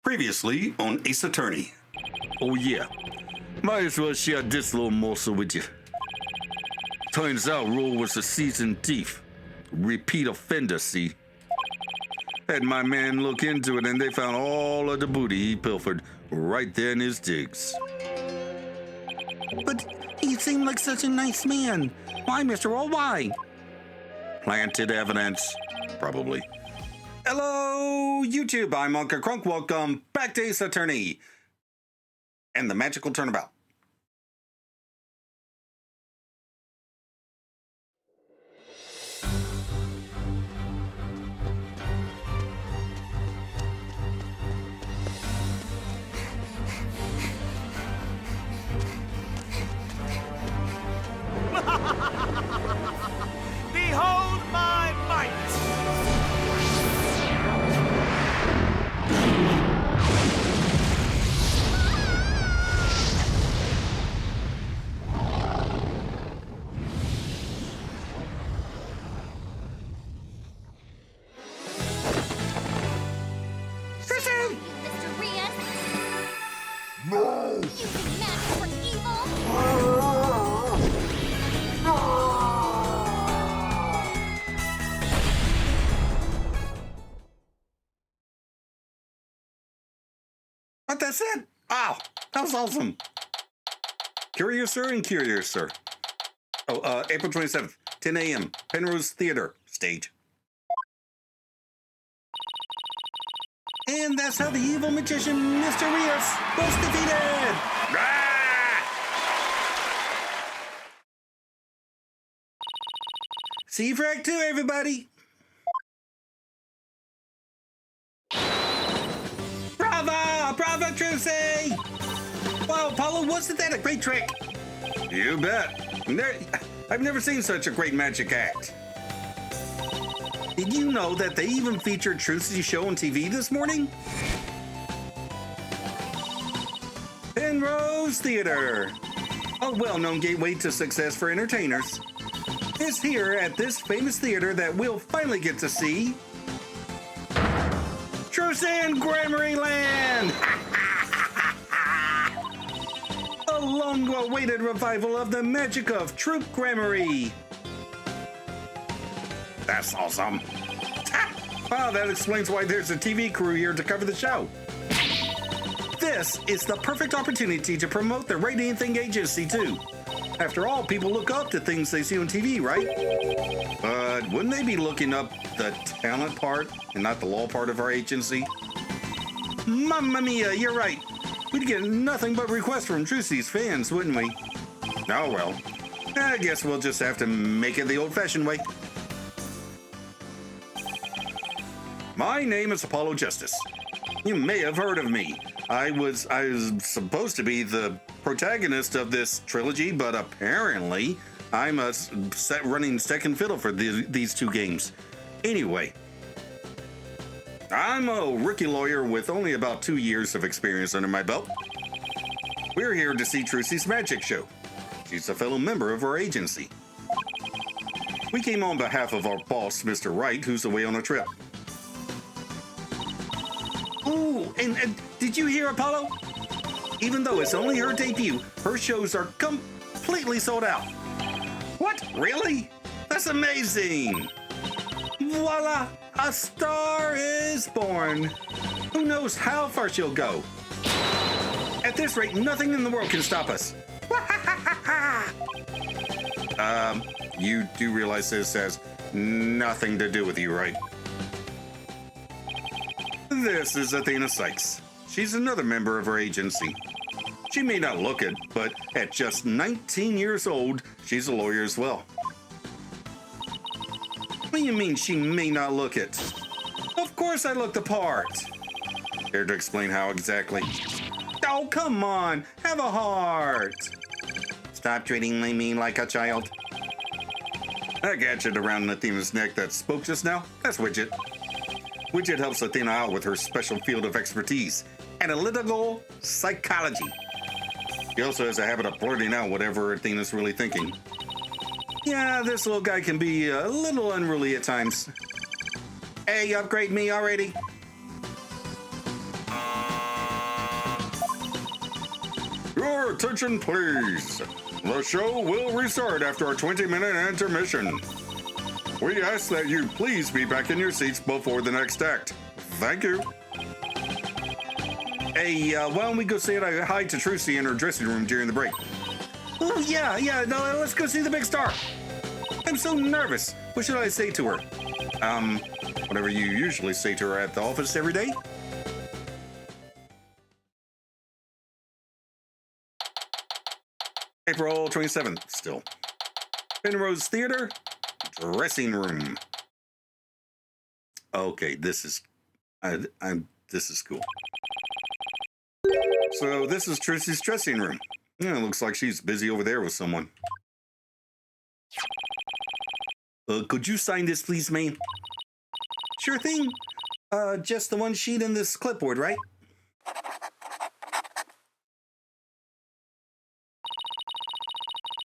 Previously on Ace Attorney. Oh yeah, might as well share this little morsel with you. Turns out Roll was a seasoned thief. Repeat offender, see? Had my man look into it and they found all of the booty he pilfered right there in his digs. But he seemed like such a nice man. Why, Mr. Roll, why? Planted evidence, probably. Hello, YouTube. I'm Unca Crunk. Welcome back to Ace Attorney and the magical turnabout. Behold my might! Trucy! Mr. Rias! No! Using magic for evil! But that's it. Wow, that was awesome. Curiouser and Curiouser. Oh, April 27th, 10 a.m., Penrose Theater, stage. And that's how the evil magician, Mr. Rios, was defeated. See you for Act 2, everybody. Bravo! Bravo, Trucy! Wow, Apollo, wasn't that a great trick? You bet. I've never seen such a great magic act. Did you know that they even featured Trucy's show on TV this morning? Penrose Theater, a well-known gateway to success for entertainers, is here at this famous theater that we'll finally get to see Trucy and Gramaryeland! A long-awaited revival of the magic of Troop Gramarye. That's awesome. Wow, that explains why there's a TV crew here to cover the show. This is the perfect opportunity to promote the Rate Anything agency, too. After all, people look up to things they see on TV, right? But wouldn't they be looking up the talent part and not the law part of our agency? Mamma mia, you're right. We'd get nothing but requests from Trucy's fans, wouldn't we? Oh well, I guess we'll just have to make it the old-fashioned way. My name is Apollo Justice. You may have heard of me. I was supposed to be the protagonist of this trilogy, but apparently I'm a running second fiddle for these two games. Anyway, I'm a rookie lawyer with only about 2 years of experience under my belt. We're here to see Trucy's magic show. She's a fellow member of our agency. We came on behalf of our boss, Mr. Wright, who's away on a trip. Ooh, and did you hear, Apollo? Even though it's only her debut, her shows are completely sold out. What? Really? That's amazing! Voila! A star is born. Who knows how far she'll go? At this rate, nothing in the world can stop us. You do realize this has nothing to do with you, right? This is Athena Sykes. She's another member of our agency. She may not look it, but at just 19 years old, she's a lawyer as well. What do you mean she may not look it? Of course I look the part. Care to explain how exactly? Oh, come on, have a heart. Stop treating me like a child. That gadget around Athena's neck that spoke just now, that's Widget. Widget helps Athena out with her special field of expertise, analytical psychology. He also has a habit of blurting out whatever Athena's really thinking. Yeah, this little guy can be a little unruly at times. Hey, upgrade me already. Your attention, please. The show will restart after our 20-minute intermission. We ask that you please be back in your seats before the next act. Thank you. Hey, why don't we go say hi to Trucy in her dressing room during the break? Oh, yeah, no, let's go see the big star. I'm so nervous. What should I say to her? Whatever you usually say to her at the office every day. April 27th, still. Penrose Theater, dressing room. Okay, this is cool. So this is Trucy's dressing room. Yeah, it looks like she's busy over there with someone. Could you sign this, please, ma'am? Sure thing. Just the one sheet in this clipboard, right?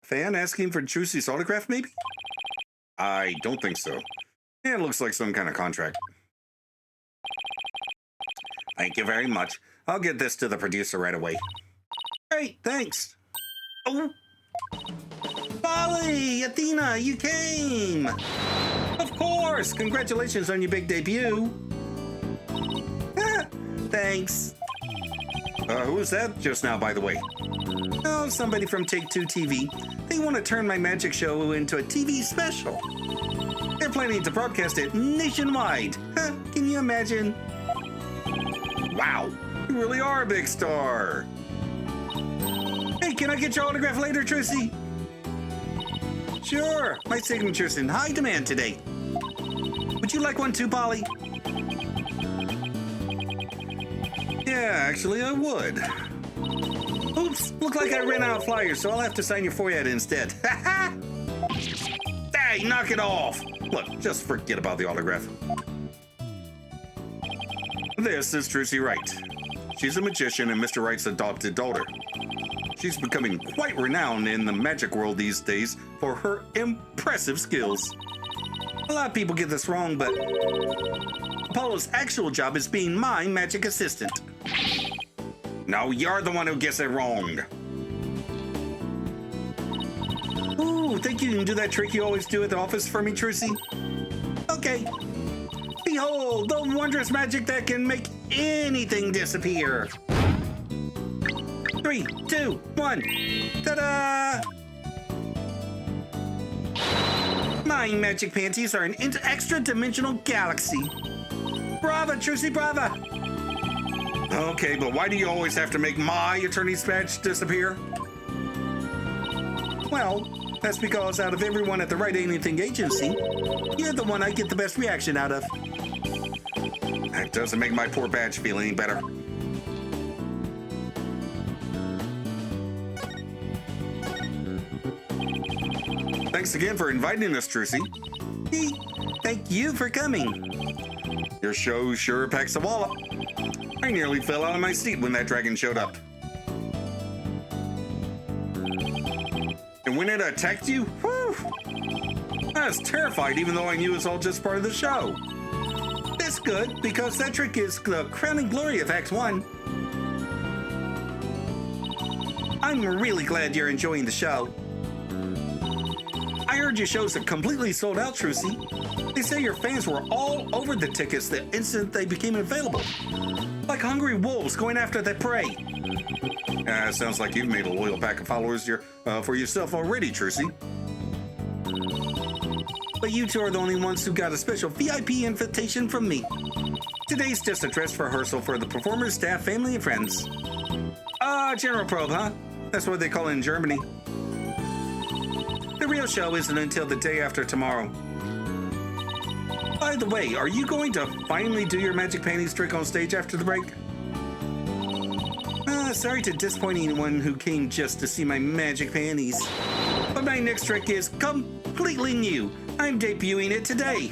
Fan asking for Trucy's autograph, maybe? I don't think so. Yeah, it looks like some kind of contract. Thank you very much. I'll get this to the producer right away. Great, thanks. Oh. Polly, Athena, you came. Of course. Congratulations on your big debut. Thanks. Who was that just now, by the way? Oh, somebody from Take-Two TV. They want to turn my magic show into a TV special. They're planning to broadcast it nationwide. Can you imagine? Wow, you really are a big star. Hey, can I get your autograph later, Trucy? Sure, my signature's in high demand today. Would you like one too, Polly? Yeah, actually, I would. Oops, look like I ran out of flyers, so I'll have to sign your forehead instead. Hey, knock it off. Look, just forget about the autograph. This is Trucy Wright. She's a magician and Mr. Wright's adopted daughter. She's becoming quite renowned in the magic world these days for her impressive skills. A lot of people get this wrong, but Apollo's actual job is being my magic assistant. No, you're the one who gets it wrong. Ooh, think you can do that trick you always do at the office for me, Trucy? Okay. Behold, the wondrous magic that can make anything disappear. 3, 2, 1. Ta-da! My magic panties are an extra-dimensional galaxy. Brava, Trucy, brava! Okay, but why do you always have to make my attorney's badge disappear? Well, that's because out of everyone at the Right Anything Agency, you're the one I get the best reaction out of. That doesn't make my poor badge feel any better. Thanks again for inviting us, Trucy. Hey, thank you for coming. Your show sure packs a wallop. I nearly fell out of my seat when that dragon showed up. And when it attacked you, whew, I was terrified even though I knew it was all just part of the show. That's good, because that trick is the crowning glory of Act 1. I'm really glad you're enjoying the show. I heard your shows are completely sold out, Trucy. They say your fans were all over the tickets the instant they became available. Like hungry wolves going after their prey. Sounds like you've made a loyal pack of followers for yourself already, Trucy. But you two are the only ones who got a special VIP invitation from me. Today's just a dress rehearsal for the performers, staff, family, and friends. General probe, huh? That's what they call it in Germany. The real show isn't until the day after tomorrow. By the way, are you going to finally do your magic panties trick on stage after the break? Sorry to disappoint anyone who came just to see my magic panties. But my next trick is completely new. I'm debuting it today.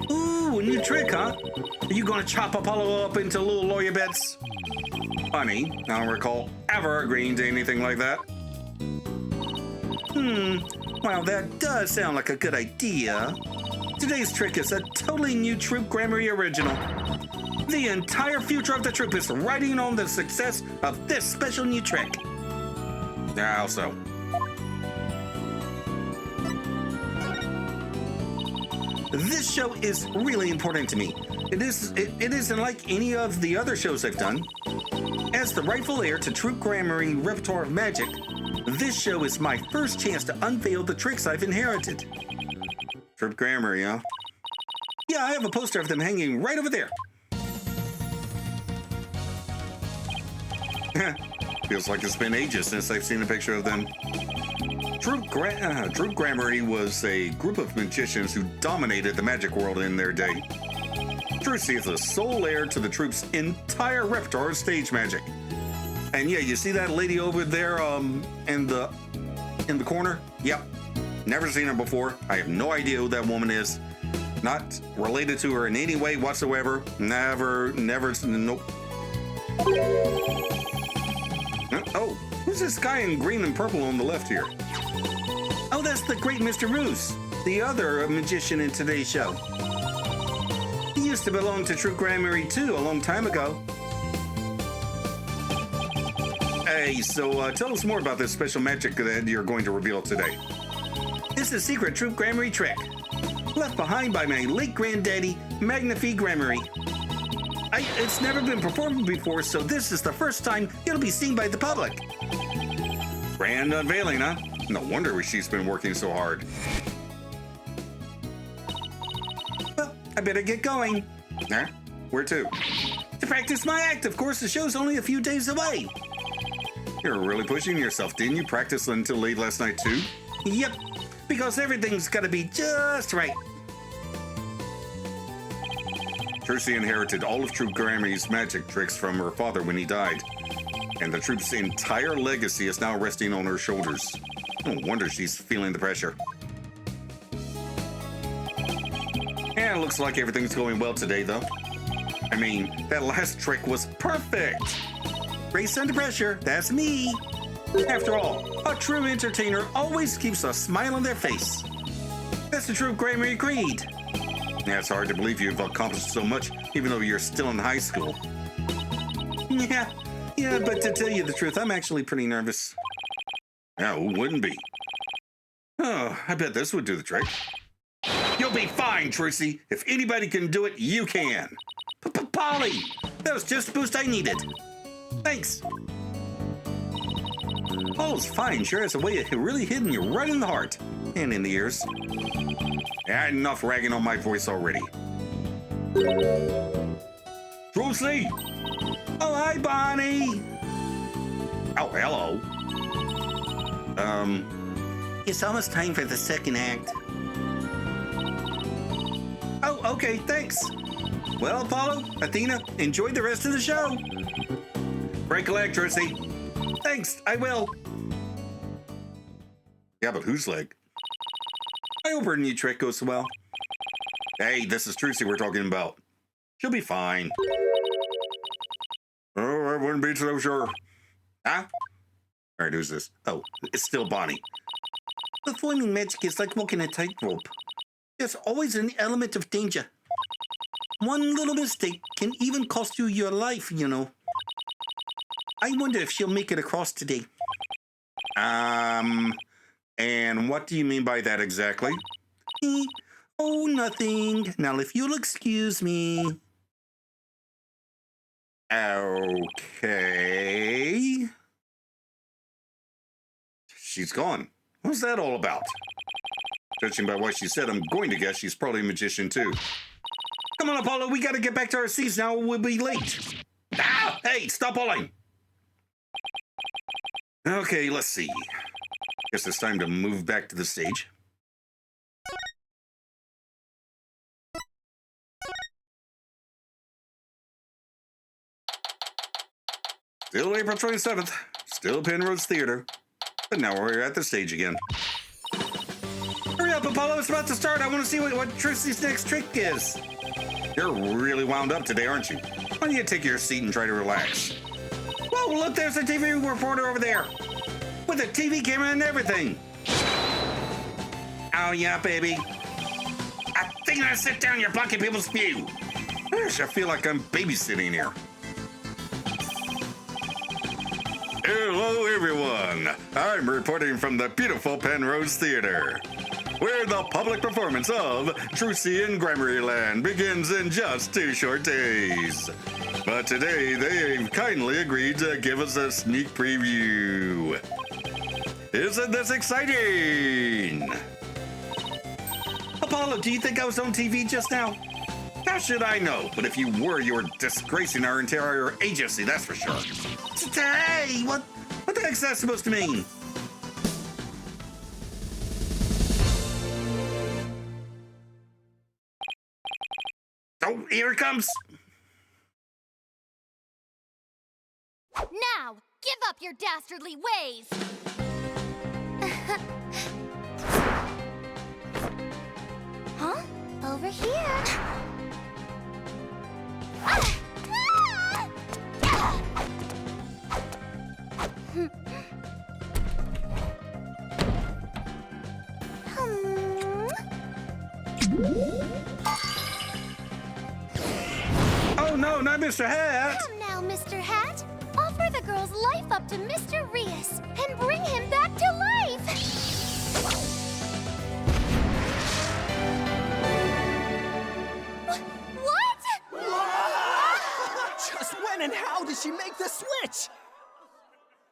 Ooh, a new trick, huh? Are you gonna chop Apollo up into little lawyer bits? Funny, I don't recall ever agreeing to anything like that. Well, that does sound like a good idea. Today's trick is a totally new Troop Gramarye original. The entire future of the troupe is riding on the success of this special new trick. Also, this show is really important to me. It isn't like any of the other shows I've done. As the rightful heir to Troupe Gramaryeland repertoire of magic, this show is my first chance to unveil the tricks I've inherited. Troupe Gramaryeland, huh? Yeah, I have a poster of them hanging right over there. Feels like it's been ages since I've seen a picture of them. Troupe Gramaryeland was a group of magicians who dominated the magic world in their day. Trucy is the sole heir to the troupe's entire repertoire of stage magic. And yeah, you see that lady over there in the corner? Yep. Never seen her before. I have no idea who that woman is. Not related to her in any way whatsoever. Never, nope. Oh, who's this guy in green and purple on the left here? Oh, that's the great Mr. Roos, the other magician in today's show. He used to belong to Troupe Gramaryeland too a long time ago. Hey, so tell us more about this special magic that you're going to reveal today. This is a secret Troupe Gramaryeland trick, left behind by my late granddaddy, Magnifique Gramaryeland. It's never been performed before, so this is the first time it'll be seen by the public. Grand unveiling, huh? No wonder she's been working so hard. Well, I better get going. Huh? Where to? To practice my act, of course. The show's only a few days away. You're really pushing yourself. Didn't you practice until late last night, too? Yep, because everything's got to be just right. Trucy inherited all of Troupe Gramaryeland's magic tricks from her father when he died, and the troupe's entire legacy is now resting on her shoulders. No wonder she's feeling the pressure. Yeah, it looks like everything's going well today, though. I mean, that last trick was perfect! Grace under pressure, that's me! After all, a true entertainer always keeps a smile on their face. That's the Troupe Gramaryeland creed. Yeah, it's hard to believe you've accomplished so much, even though you're still in high school. Yeah, but to tell you the truth, I'm actually pretty nervous. Yeah, who wouldn't be? Oh, I bet this would do the trick. You'll be fine, Trucy. If anybody can do it, you can. Polly, that was just the boost I needed. Thanks. Paul's fine, sure has a way of really hitting you right in the heart and in the ears. Yeah, enough ragging on my voice already. Trucy! Oh, hi, Bonnie! Oh, hello. It's almost time for the second act. Oh, okay, thanks. Well, Apollo, Athena, enjoy the rest of the show. Break a leg, Trucy. Thanks, I will. Yeah, but whose leg? I hope her new trick goes well. Hey, this is Trucy we're talking about. She'll be fine. Oh, I wouldn't be so sure. Huh? All right, who's this? Oh, it's still Bonnie. Performing magic is like walking a tightrope. There's always an element of danger. One little mistake can even cost you your life, you know. I wonder if she'll make it across today. And what do you mean by that exactly? Oh, nothing. Now, if you'll excuse me. Okay. She's gone. What's that all about? Judging by what she said, I'm going to guess she's probably a magician too. Come on, Apollo, we gotta get back to our seats now. We'll be late. Ah! Hey, stop pulling. Okay, let's see. Guess it's time to move back to the stage. Still April 27th. Still Penrose Theater. But now we're at the stage again. Hurry up, Apollo. It's about to start. I want to see what Trucy's next trick is. You're really wound up today, aren't you? Why don't you take your seat and try to relax? Whoa, look, there's a TV reporter over there. With a TV camera and everything. Oh, yeah, baby. I think I sit down, you're blocking people's view. Gosh, I feel like I'm babysitting here. Hello, everyone. I'm reporting from the beautiful Penrose Theater, where the public performance of Trucy in Gramaryeland begins in just 2 short days. But today, they've kindly agreed to give us a sneak preview. Isn't this exciting? Apollo, do you think I was on TV just now? How should I know? But if you were, you were disgracing our entire agency, that's for sure. Hey, what the heck's that supposed to mean? Oh, here it comes. Now, give up your dastardly ways! Huh? Over here. Ah! Ah! Oh no, not Mr. Hat! Come now, Mr. Hat. Offer the girl's life up to Mr. Rias and bring him back to life! What? Just when and how did she make the switch?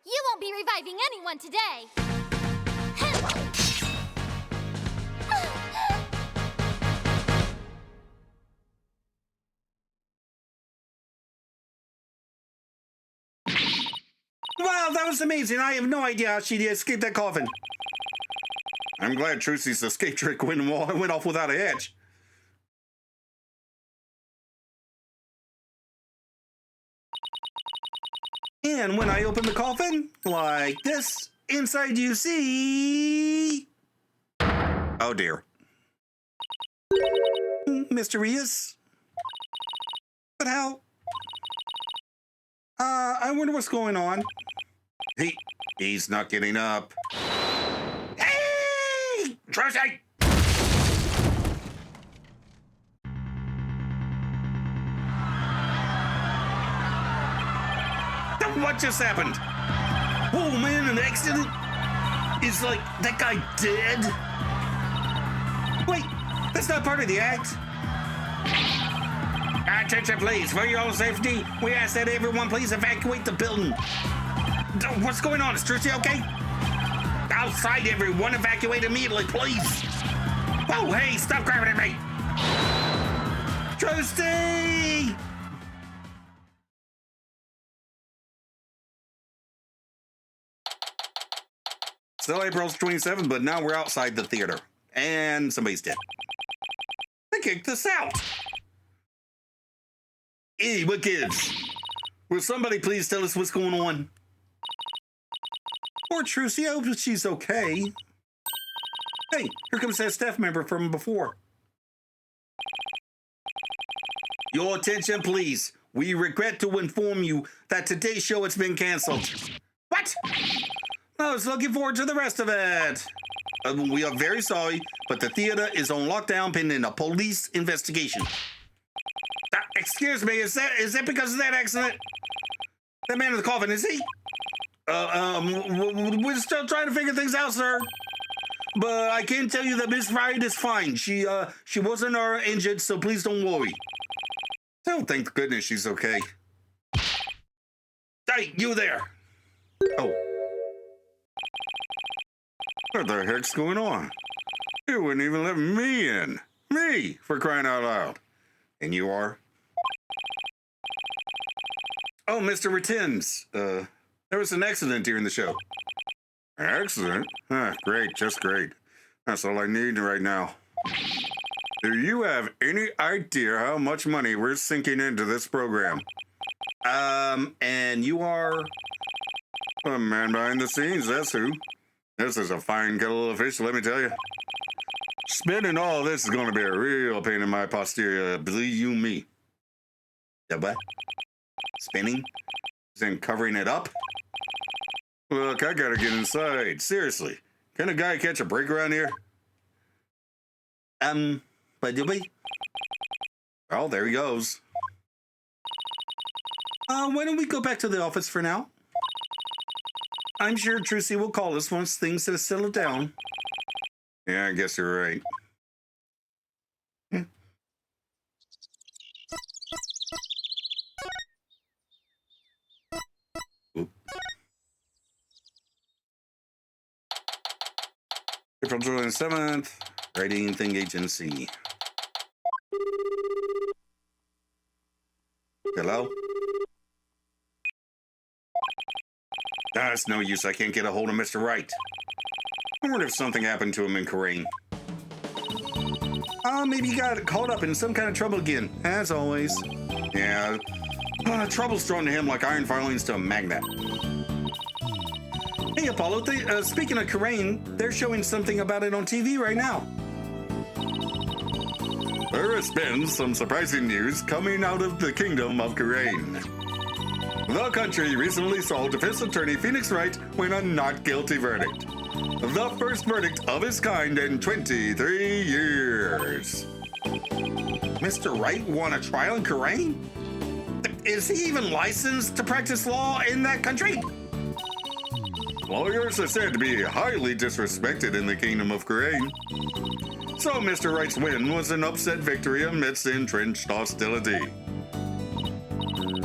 You won't be reviving anyone today! Wow, that was amazing. I have no idea how she escaped that coffin. I'm glad Trucy's escape trick went off without a hitch. And when I open the coffin, like this, inside you see... Oh dear. Mr. Rias? But how? I wonder what's going on. He's not getting up. Hey! Trucy! What just happened? Oh man, an accident? Is like that guy dead? Wait, that's not part of the act. Attention please, for your own safety, we ask that everyone please evacuate the building. What's going on? Is Trucy okay? Outside everyone, evacuate immediately, please. Oh hey, stop grabbing at me. Trucy! Still April 27th, but now we're outside the theater. And somebody's dead. They kicked us out. Hey, what kids? Will somebody please tell us what's going on? Poor Trucy, I hope she's okay. Hey, here comes that staff member from before. Your attention, please. We regret to inform you that today's show has been canceled. What? I was looking forward to the rest of it. We are very sorry, but the theater is on lockdown pending a police investigation. Excuse me, is that because of that accident? That man in the coffin, is he? We're still trying to figure things out, sir. But I can tell you that Miss Wright is fine. She wasn't injured, so please don't worry. Oh, thank goodness she's okay. Hey, you there. Oh. What the heck's going on? You wouldn't even let me in. Me, for crying out loud. And you are? Oh, Mr. Rettins. There was an accident during the show. Accident? Huh, great, just great. That's all I need right now. Do you have any idea how much money we're sinking into this program? And you are? A man behind the scenes, that's who. This is a fine kettle of fish, let me tell you. Spending all this is going to be a real pain in my posterior, believe you me. Yeah, what? Spinning? Then covering it up? Look, I gotta get inside. Seriously. Can a guy catch a break around here? But do we? Oh, there he goes. Why don't we go back to the office for now? I'm sure Trucy will call us once things have settled down. Yeah, I guess you're right. Oop. April 27th, Writing Thing Agency. Hello? It's no use. I can't get a hold of Mr. Wright. I wonder if something happened to him in Korean. Maybe he got caught up in some kind of trouble again, as always. Yeah, trouble's drawn to him like iron filings to a magnet. Hey, Apollo, speaking of Korean, they're showing something about it on TV right now. There has been some surprising news coming out of the Kingdom of Korean. The country recently saw defense attorney Phoenix Wright win a not guilty verdict. The first verdict of its kind in 23 years. Mr. Wright won a trial in Korean? Is he even licensed to practice law in that country? Lawyers are said to be highly disrespected in the Kingdom of Korean. So Mr. Wright's win was an upset victory amidst entrenched hostility.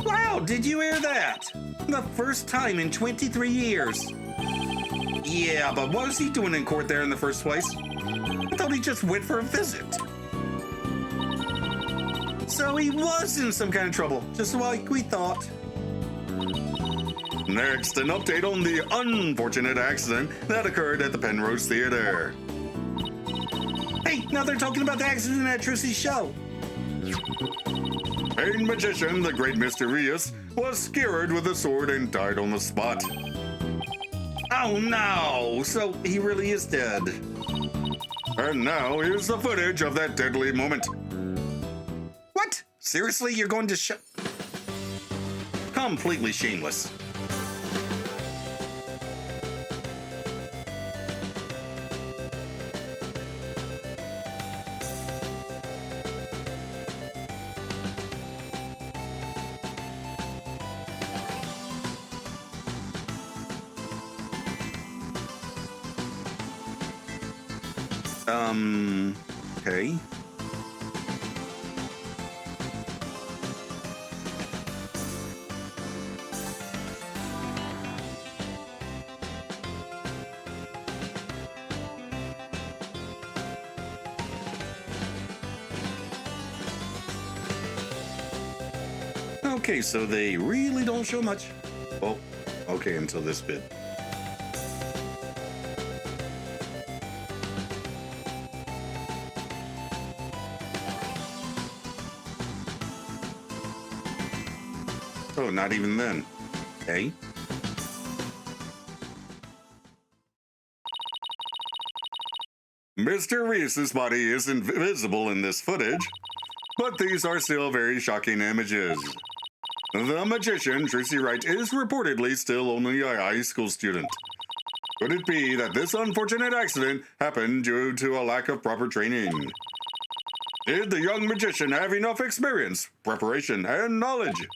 Wow, did you hear that? The first time in 23 years. Yeah, but what was he doing in court there in the first place? I thought he just went for a visit. So he was in some kind of trouble, just like we thought. Next, an update on the unfortunate accident that occurred at the Penrose Theater. Hey, now they're talking about the accident at Trucy's show. Pain magician, the great Mr. Rios, was skewered with a sword and died on the spot. Oh no, so he really is dead. And now here's the footage of that deadly moment. What? Seriously, you're going to show? Completely shameless. Okay. Okay, so they really don't show much. Well, okay, until this bit. Oh, not even then. Okay. Mr. Reese's body isn't visible in this footage, but these are still very shocking images. The magician, Trucy Wright, is reportedly still only a high school student. Could it be that this unfortunate accident happened due to a lack of proper training? Did the young magician have enough experience, preparation, and knowledge?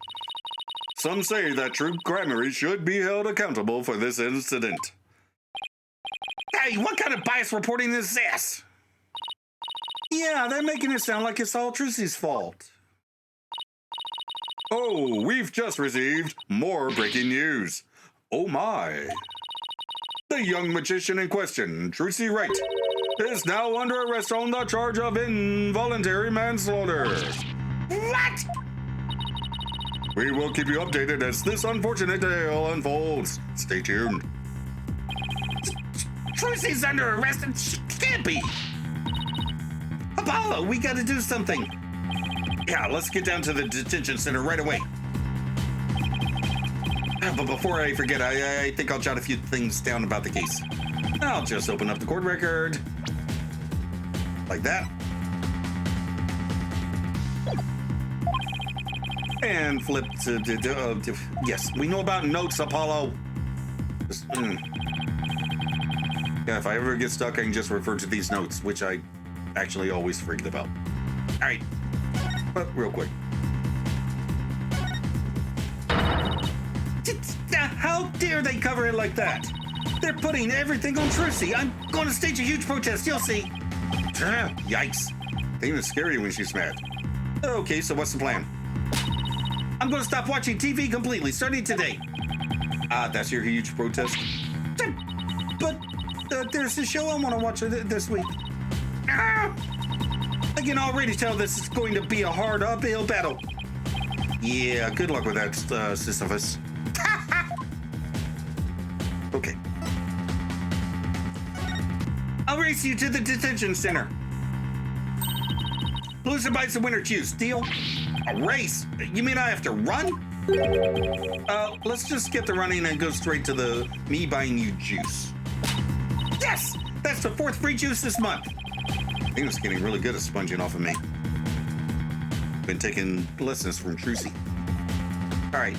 Some say that True Gramaryeland should be held accountable for this incident. Hey, what kind of biased reporting is this? Yeah, they're making it sound like it's all Trucy's fault. Oh, we've just received more breaking news. Oh my. The young magician in question, Trucy Wright, is now under arrest on the charge of involuntary manslaughter. What? We will keep you updated as this unfortunate tale unfolds. Stay tuned. Trucy's under arrest and she can't be. Apollo, we gotta do something. Yeah, let's get down to the detention center right away. But before I forget, I think I'll jot a few things down about the case. I'll just open up the court record. Like that. And flip to yes, we know about notes, Apollo. Just, Yeah, if I ever get stuck, I can just refer to these notes, which I actually always forget about. All right, but real quick. How dare they cover it like that? They're putting everything on Trucy. I'm going to stage a huge protest. You'll see. Yikes. They even scare you when she's mad. Okay, so what's the plan? I'm going to stop watching TV completely, starting today. That's your huge protest? But there's a show I want to watch this week. I can already tell this is going to be a hard uphill battle. Yeah, good luck with that, Sisyphus. Okay. I'll race you to the detention center. Loser buys the winner choose. Deal? A race? You mean I have to run? Let's just skip the running and go straight to the me buying you juice. Yes! That's the 4th free juice this month. Phoenix is getting really good at sponging off of me. Been taking lessons from Trucy. All right.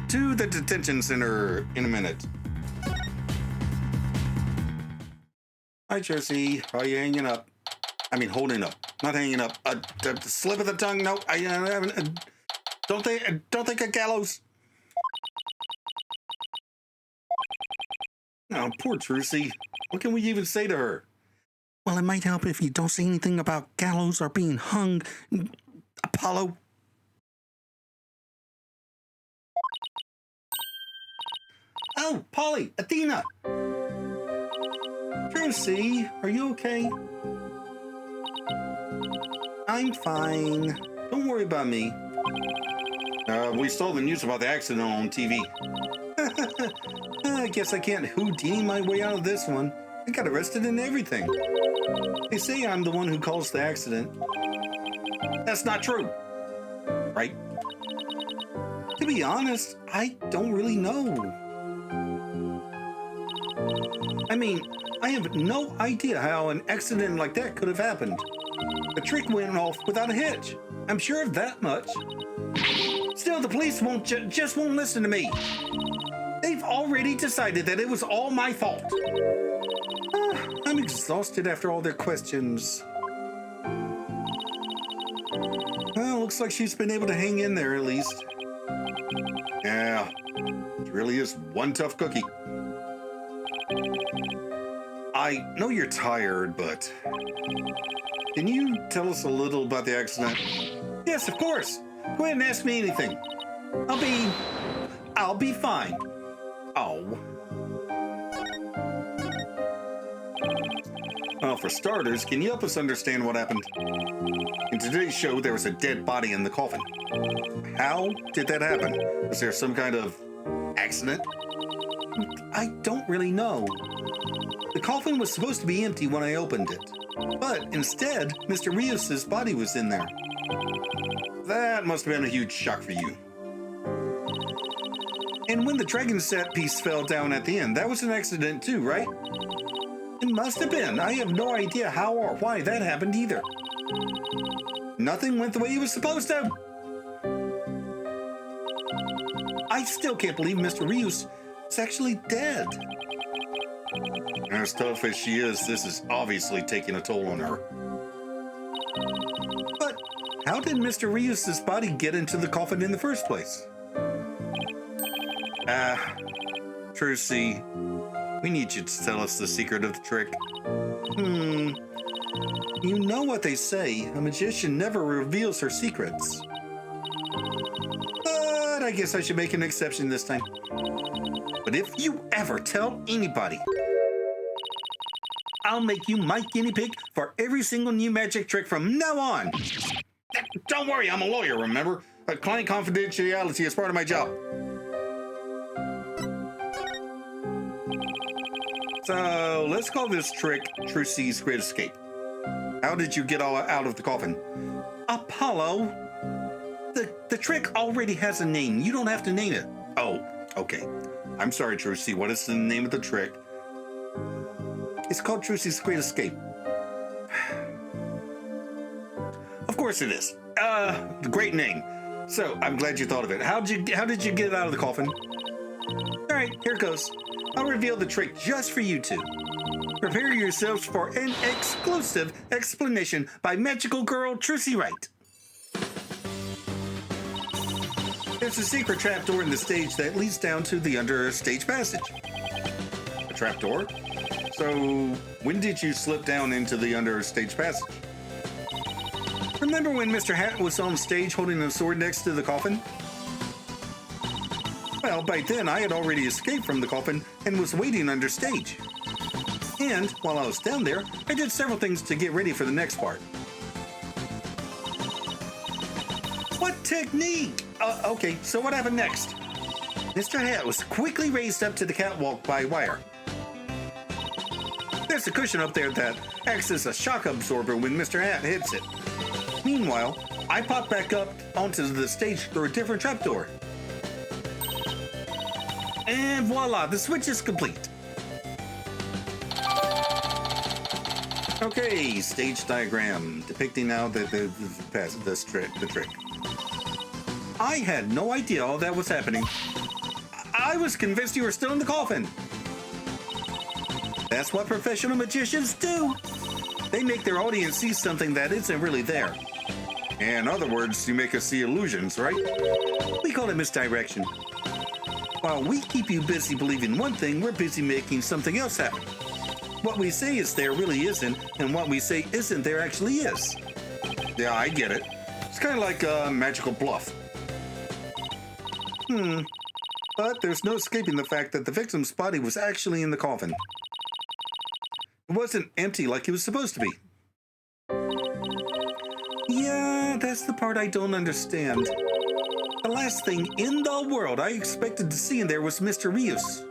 To the detention center in a minute. Hi, Trucy. How are you hanging up? I mean, holding up, not hanging up. Slip of the tongue. No, I haven't. Don't think of gallows. Oh, poor Trucy. What can we even say to her? Well, it might help if you don't say anything about gallows or being hung. Apollo. Oh, Polly, Athena. Trucy, are you okay? I'm fine. Don't worry about me. We saw the news about the accident on TV. I guess I can't Houdini my way out of this one. I got arrested and everything. They say I'm the one who caused the accident. That's not true. Right? To be honest, I don't really know. I mean, I have no idea how an accident like that could have happened. The trick went off without a hitch. I'm sure of that much. Still, the police just won't listen to me. They've already decided that it was all my fault. I'm exhausted after all their questions. Well, looks like she's been able to hang in there at least. Yeah, she really is one tough cookie. I know you're tired, but can you tell us a little about the accident? Yes, of course. Go ahead and ask me anything. I'll be fine. Oh. Well, for starters, can you help us understand what happened? In today's show, there was a dead body in the coffin. How did that happen? Was there some kind of accident? I don't really know. The coffin was supposed to be empty when I opened it. But instead, Mr. Rios' body was in there. That must have been a huge shock for you. And when the dragon set piece fell down at the end, that was an accident too, right? It must have been. I have no idea how or why that happened either. Nothing went the way it was supposed to. I still can't believe Mr. Rios is actually dead. As tough as she is, this is obviously taking a toll on her. But how did Mr. Rios' body get into the coffin in the first place? Trucy, we need you to tell us the secret of the trick. You know what they say, a magician never reveals her secrets. But I guess I should make an exception this time. But if you ever tell anybody, I'll make you my guinea pig for every single new magic trick from now on. Don't worry, I'm a lawyer, remember? Client confidentiality is part of my job. So let's call this trick Trucy's Great Escape. How did you get all out of the coffin? Apollo, the trick already has a name. You don't have to name it. Oh, okay. I'm sorry, Trucy. What is the name of the trick? It's called Trucy's Great Escape. Of course it is. Great name. So I'm glad you thought of it. How did you get out of the coffin? All right, here goes. I'll reveal the trick just for you two. Prepare yourselves for an exclusive explanation by magical girl Trucy Wright. There's a secret trapdoor in the stage that leads down to the under-stage passage. A trapdoor? So, when did you slip down into the under-stage passage? Remember when Mr. Hat was on stage holding a sword next to the coffin? Well, by then I had already escaped from the coffin and was waiting under stage. And while I was down there, I did several things to get ready for the next part. What technique? Okay, so what happened next? Mr. Hat was quickly raised up to the catwalk by wire. There's a cushion up there that acts as a shock absorber when Mr. Hat hits it. Meanwhile, I pop back up onto the stage through a different trapdoor. And voila, the switch is complete. Okay, stage diagram depicting now the trick. I had no idea all that was happening. I was convinced you were still in the coffin. That's what professional magicians do. They make their audience see something that isn't really there. In other words, you make us see illusions, right? We call it misdirection. While we keep you busy believing one thing, we're busy making something else happen. What we say is there really isn't, and what we say isn't there actually is. Yeah, I get it. It's kind of like a magical bluff. But there's no escaping the fact that the victim's body was actually in the coffin. It wasn't empty like it was supposed to be. Yeah, that's the part I don't understand. The last thing in the world I expected to see in there was Mr. Rios.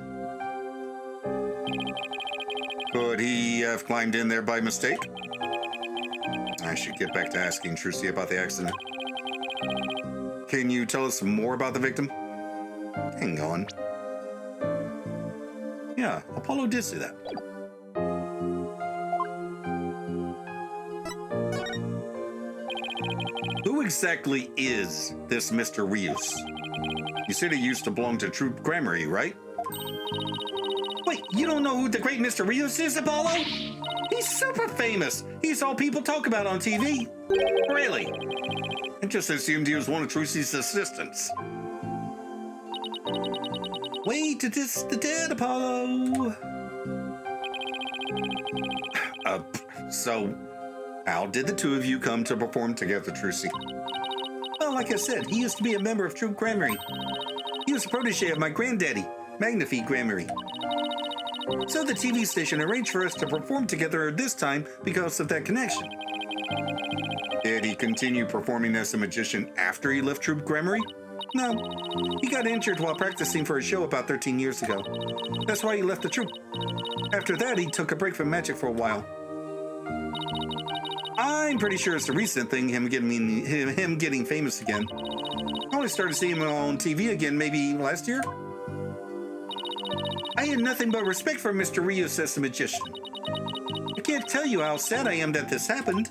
Could he have climbed in there by mistake? I should get back to asking Trucy about the accident. Can you tell us more about the victim? Hang on. Yeah, Apollo did say that. Who exactly is this Mr. Rios? You said he used to belong to Troop Gramaryeland, right? Wait, you don't know who the great Mr. Rios is, Apollo? He's super famous. He's all people talk about on TV. Really? I just assumed he was one of Trucy's assistants. Wait to diss the dead, Apollo. So, how did the two of you come to perform together, Trucy? Well, like I said, he used to be a member of Troop Gramaryeland. He was a protege of my granddaddy, Magnifique Gramaryeland. So the TV station arranged for us to perform together this time because of that connection. Did he continue performing as a magician after he left Troop Gramaryeland? No. He got injured while practicing for a show about 13 years ago. That's why he left the troupe. After that, he took a break from magic for a while. I'm pretty sure it's a recent thing, him getting famous again. I only started seeing him on TV again maybe last year. I had nothing but respect for Mr. Rios as a magician. I can't tell you how sad I am that this happened.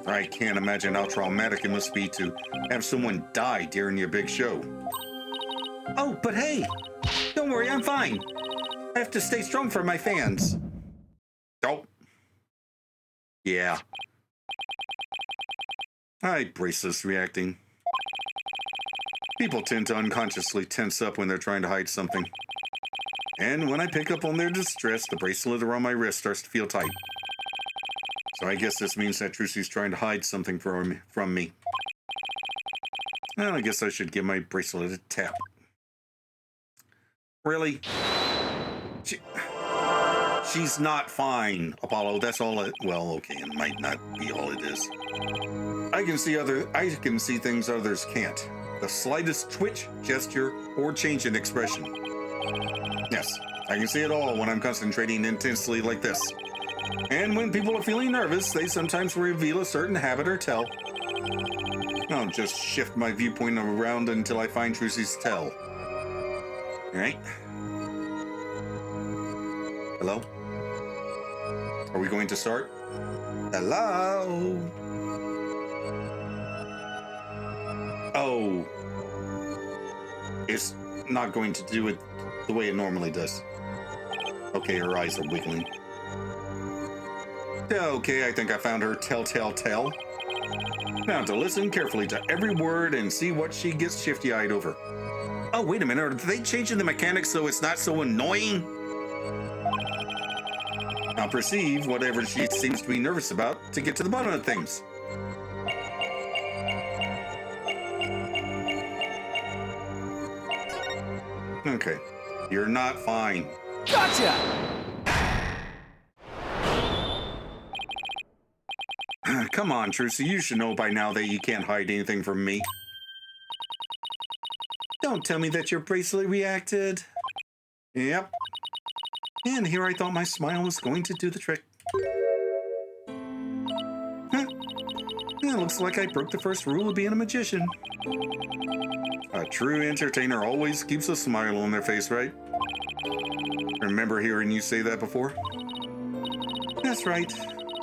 I can't imagine how traumatic it must be to have someone die during your big show. Oh, but hey, don't worry, I'm fine. I have to stay strong for my fans. Oh. Yeah. Hi, Braceless reacting. People tend to unconsciously tense up when they're trying to hide something. And when I pick up on their distress, the bracelet around my wrist starts to feel tight. So I guess this means that Trucy's trying to hide something from me. Well, I guess I should give my bracelet a tap. Really? She's not fine, Apollo. That's all it... Well, okay, it might not be all it is. I can see things others can't. The slightest twitch, gesture, or change in expression. Yes, I can see it all when I'm concentrating intensely like this. And when people are feeling nervous, they sometimes reveal a certain habit or tell. I'll just shift my viewpoint around until I find Trucy's tell. Alright. Hello? Are we going to start? Hello? Oh. It's not going to do it the way it normally does. Okay, her eyes are wiggling. Okay, I think I found her tell. Now to listen carefully to every word and see what she gets shifty-eyed over. Oh, wait a minute. Are they changing the mechanics so it's not so annoying? Now perceive whatever she seems to be nervous about to get to the bottom of things. Okay, you're not fine. Gotcha! Come on, Trucy, you should know by now that you can't hide anything from me. Don't tell me that your bracelet reacted. Yep. And here I thought my smile was going to do the trick. Huh. Yeah, looks like I broke the first rule of being a magician. A true entertainer always keeps a smile on their face, right? Remember hearing you say that before? That's right.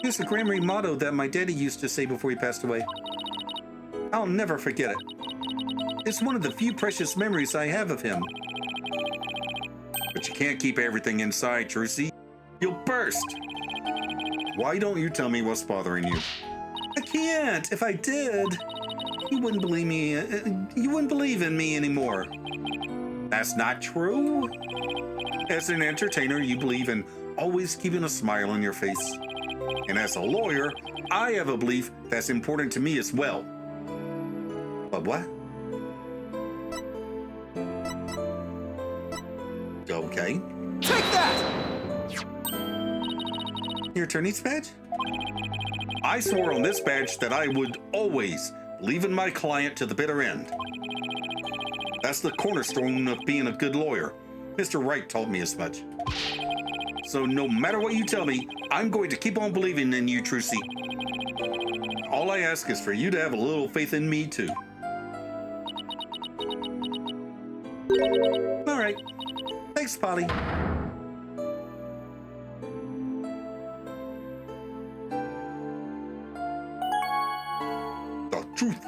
It's the Gramaryeland motto that my daddy used to say before he passed away. I'll never forget it. It's one of the few precious memories I have of him. But you can't keep everything inside, Trucy. You'll burst. Why don't you tell me what's bothering you? I can't. If I did, you wouldn't believe me. You wouldn't believe in me anymore. That's not true. As an entertainer, you believe in always keeping a smile on your face. And as a lawyer, I have a belief that's important to me as well. But what? Okay. Take that! Your attorney's badge? I swore on this badge that I would always believe in my client to the bitter end. That's the cornerstone of being a good lawyer. Mr. Wright told me as much. So no matter what you tell me, I'm going to keep on believing in you, Trucy. All I ask is for you to have a little faith in me, too. All right. Thanks, Polly. The truth.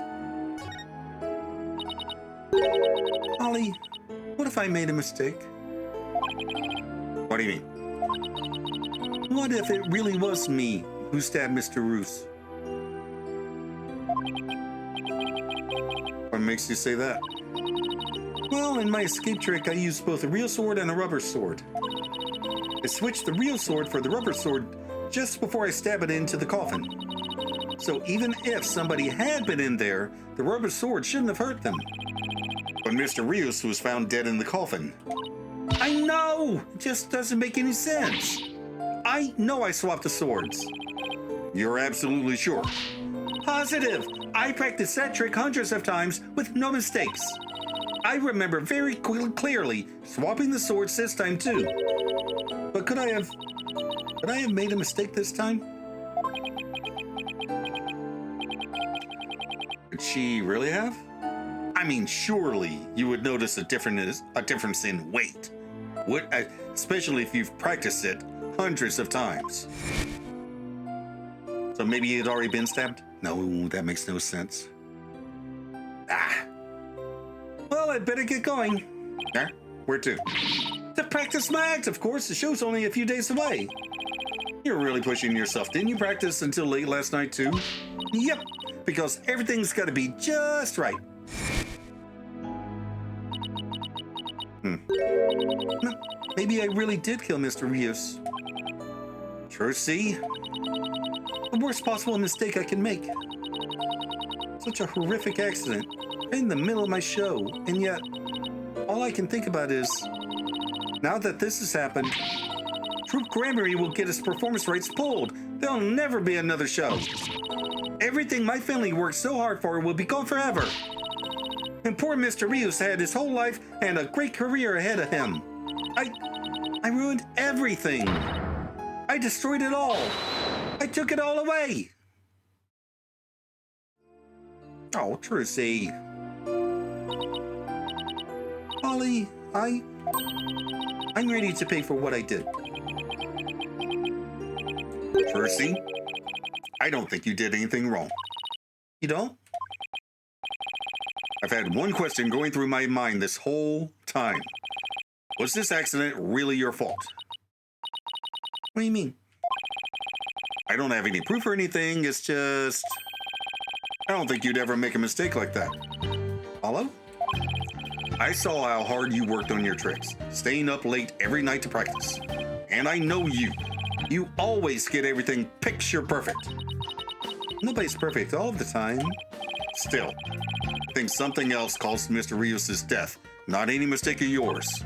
Polly, what if I made a mistake? What do you mean? What if it really was me who stabbed Mr. Roos? What makes you say that? Well, in my escape trick, I used both a real sword and a rubber sword. I switched the real sword for the rubber sword just before I stab it into the coffin. So even if somebody had been in there, the rubber sword shouldn't have hurt them. But Mr. Rios was found dead in the coffin. I know! It just doesn't make any sense. I know I swapped the swords. You're absolutely sure? Positive! I practiced that trick hundreds of times with no mistakes. I remember very clearly swapping the swords this time too. But could I have made a mistake this time? Could she really have? I mean, surely you would notice a difference in weight. Especially if you've practiced it hundreds of times. So maybe he had already been stabbed? No, that makes no sense. Well, I'd better get going. Huh? Where to? To practice my act, of course. The show's only a few days away. You're really pushing yourself. Didn't you practice until late last night, too? Yep, because everything's got to be just right. Maybe I really did kill Mr. Rios. Trucy, the worst possible mistake I can make. Such a horrific accident in the middle of my show, and yet all I can think about is, now that this has happened, Troupe Gramaryeland will get its performance rights pulled. There'll never be another show. Everything my family worked so hard for will be gone forever. And poor Mr. Rios had his whole life and a great career ahead of him. I ruined everything. I destroyed it all. I took it all away. Oh, Trucy. Polly, I'm ready to pay for what I did. Trucy, I don't think you did anything wrong. You don't? I've had one question going through my mind this whole time. Was this accident really your fault? What do you mean? I don't have any proof or anything. It's just... I don't think you'd ever make a mistake like that. Follow? I saw how hard you worked on your tricks, staying up late every night to practice. And I know you. You always get everything picture perfect. Nobody's perfect all the time. Still, I think something else caused Mr. Rios' death, not any mistake of yours.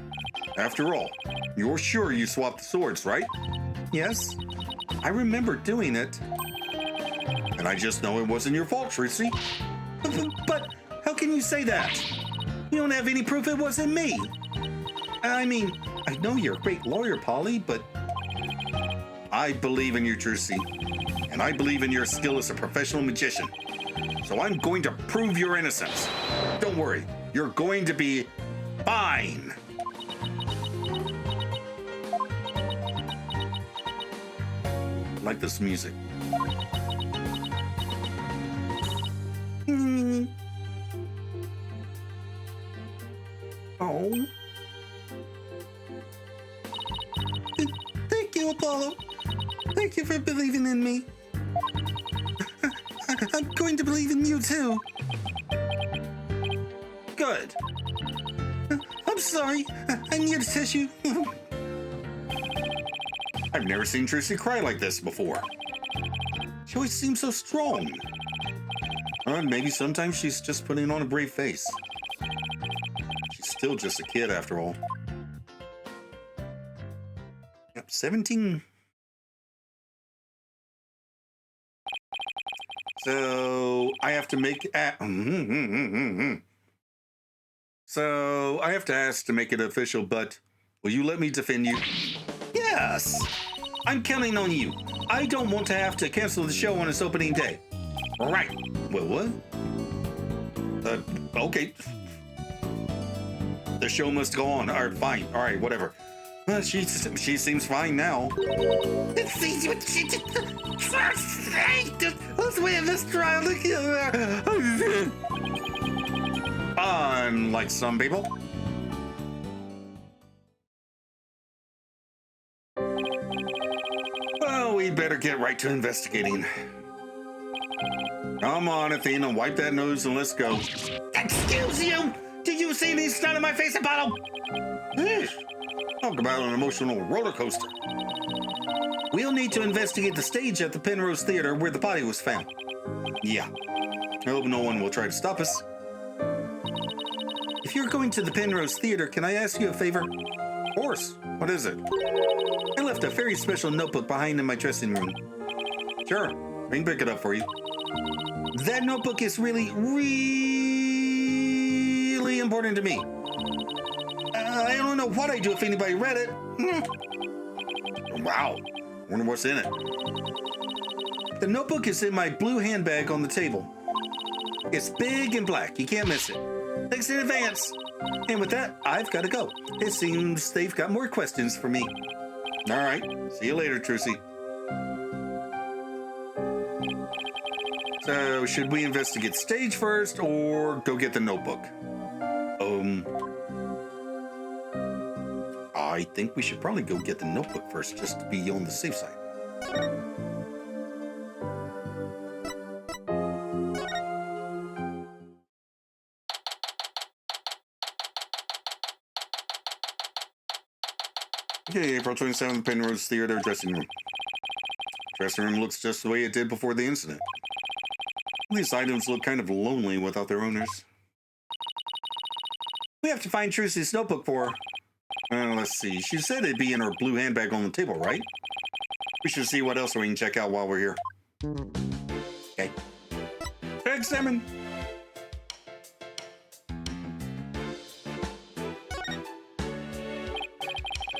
After all, you're sure you swapped the swords, right? Yes, I remember doing it. And I just know it wasn't your fault, Trucy. But how can you say that? You don't have any proof it wasn't me. I mean, I know you're a great lawyer, Polly, but I believe in you, Trucy. And I believe in your skill as a professional magician. So I'm going to prove your innocence. Don't worry, you're going to be fine. I like this music. Oh. Thank you, Apollo. Thank you for believing in me. I'm going to believe in you, too. Good. I'm sorry. I need a tissue. I've never seen Trucy cry like this before. She always seems so strong. Maybe sometimes she's just putting on a brave face. She's still just a kid after all. Yep, 17. So I have to make So I have to ask to make it official, but will you let me defend you? Yes! I'm counting on you. I don't want to have to cancel the show on its opening day. Right. Well, what? Okay. The show must go on. All right, fine. All right, whatever. She seems fine now. Let's win this trial together. Unlike some people. Well, we better get right to investigating. Come on, Athena, wipe that nose and let's go. Excuse you! Did you see any snot on my face, Apollo? Talk about an emotional roller coaster. We'll need to investigate the stage at the Penrose Theater where the body was found. Yeah. I hope no one will try to stop us. If you're going to the Penrose Theater, can I ask you a favor? Of course. What is it? I left a very special notebook behind in my dressing room. Sure. I can pick it up for you. That notebook is really important to me. I don't know what I'd do if anybody read it. Wow. Wonder what's in it. The notebook is in my blue handbag on the table. It's big and black. You can't miss it. Thanks in advance. And with that, I've got to go. It seems they've got more questions for me. All right. See you later, Trucy. So, should we investigate stage first or go get the notebook? I think we should probably go get the notebook first, just to be on the safe side. Okay, April 27th, Penrose Theater dressing room. Dressing room looks just the way it did before the incident. These items look kind of lonely without their owners. We have to find Trucy's notebook for her. Let's see. She said it'd be in her blue handbag on the table, right? We should see what else we can check out while we're here. Okay. Examine.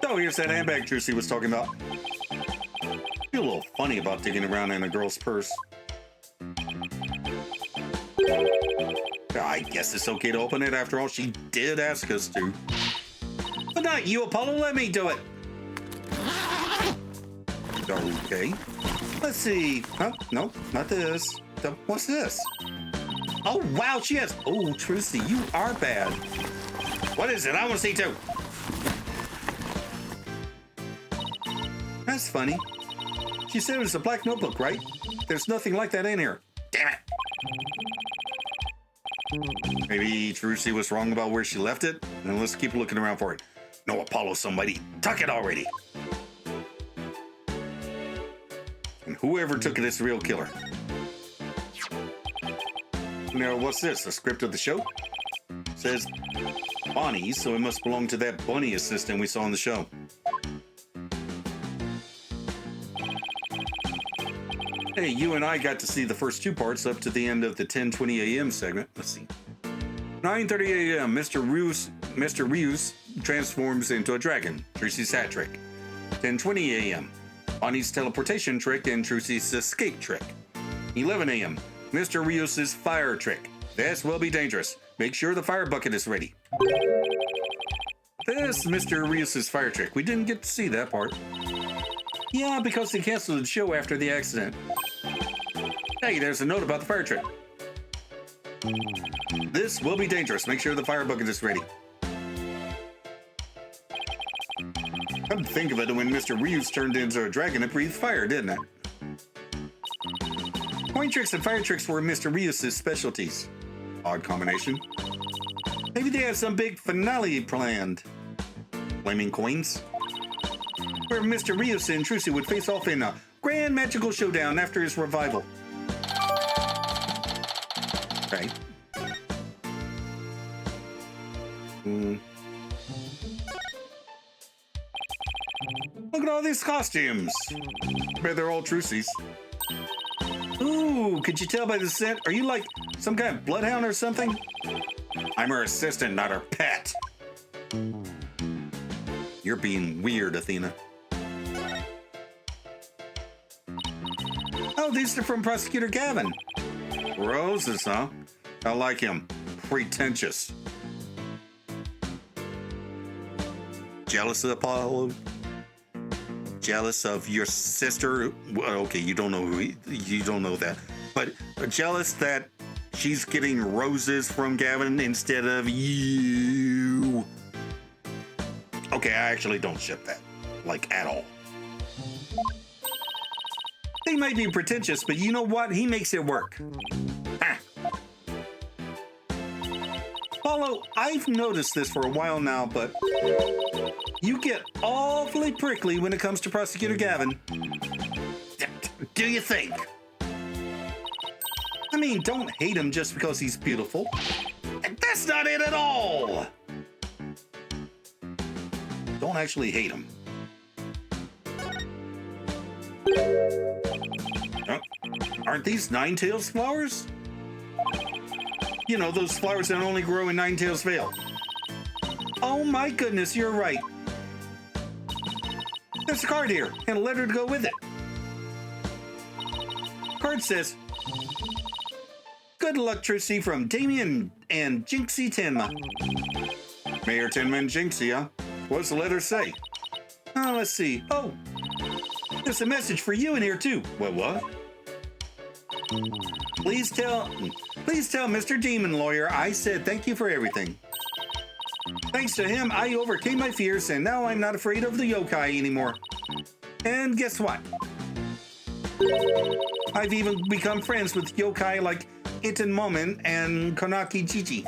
Oh, here's that handbag Trucy was talking about. Feel a little funny about digging around in a girl's purse. I guess it's okay to open it after all. She did ask us to. But not you, Apollo. Let me do it. Okay. Let's see. Oh, no, not this. What's this? Oh, wow, she has. Oh, Trucy, you are bad. What is it? I want to see too. That's funny. She said it was a black notebook, right? There's nothing like that in here. Damn it. Maybe Trucy was wrong about where she left it, and let's keep looking around for it. No, Apollo, somebody. Tuck it already. And whoever took it is the real killer. Now, what's this? The script of the show? It says Bonnie, so it must belong to that bunny assistant we saw in the show. Hey, you and I got to see the first two parts up to the end of the 10:20 a.m. segment. Let's see. 9:30 a.m. Mr. Rius transforms into a dragon. Trucy's hat trick. 10:20 a.m. Bonnie's teleportation trick and Trucy's escape trick. 11 a.m. Mr. Rios's fire trick. This will be dangerous. Make sure the fire bucket is ready. This Mr. Rios's fire trick. We didn't get to see that part. Yeah, because they canceled the show after the accident. Hey, there's a note about the fire trick. This will be dangerous. Make sure the fire bucket is ready. Come to think of it, when Mr. Rios turned into a dragon, it breathed fire, didn't it? Coin tricks and fire tricks were Mr. Rios' specialties. Odd combination. Maybe they had some big finale planned. Flaming coins? Where Mr. Rios and Trucy would face off in a grand magical showdown after his revival. Okay. Look at all these costumes. Bet they're all Trucy's. Ooh, could you tell by the scent? Are you like some kind of bloodhound or something? I'm her assistant, not her pet. You're being weird, Athena. Oh, these are from Prosecutor Gavin. Roses, huh? I like him. Pretentious. Jealous of Apollo? Jealous of your sister? Well, okay, you don't know you don't know that. But jealous that she's getting roses from Gavin instead of you. Okay, I actually don't ship that. Like, at all. They might be pretentious, but you know what? He makes it work. Ah. Apollo, I've noticed this for a while now, but you get awfully prickly when it comes to Prosecutor Gavin. Do you think? I mean, don't hate him just because he's beautiful. That's not it at all. Don't actually hate him. Oh, aren't these Ninetales flowers? You know, those flowers that only grow in Ninetales Vale. Oh my goodness, you're right. There's a card here, and a letter to go with it. Card says, good luck, Trucy, from Damien and Jinxie Tenma. Mayor Tenma and Jinxie, huh? What's the letter say? Let's see. Oh, there's a message for you in here, too. What? Please tell Mr. Demon Lawyer I said thank you for everything. Thanks to him, I overcame my fears, and now I'm not afraid of the yokai anymore. And guess what? I've even become friends with yokai like Iten Momen and Konaki Chichi.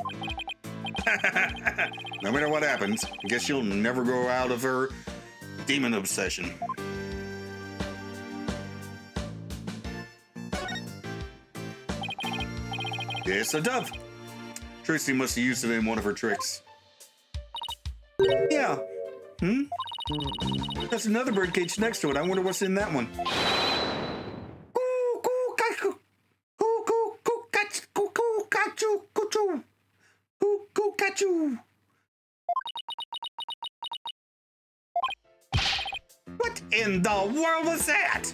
No matter what happens, I guess she'll never grow out of her demon obsession. It's a dove. Trucy must have used it in one of her tricks. Yeah. There's another bird cage next to it. I wonder what's in that one. What in the world was that?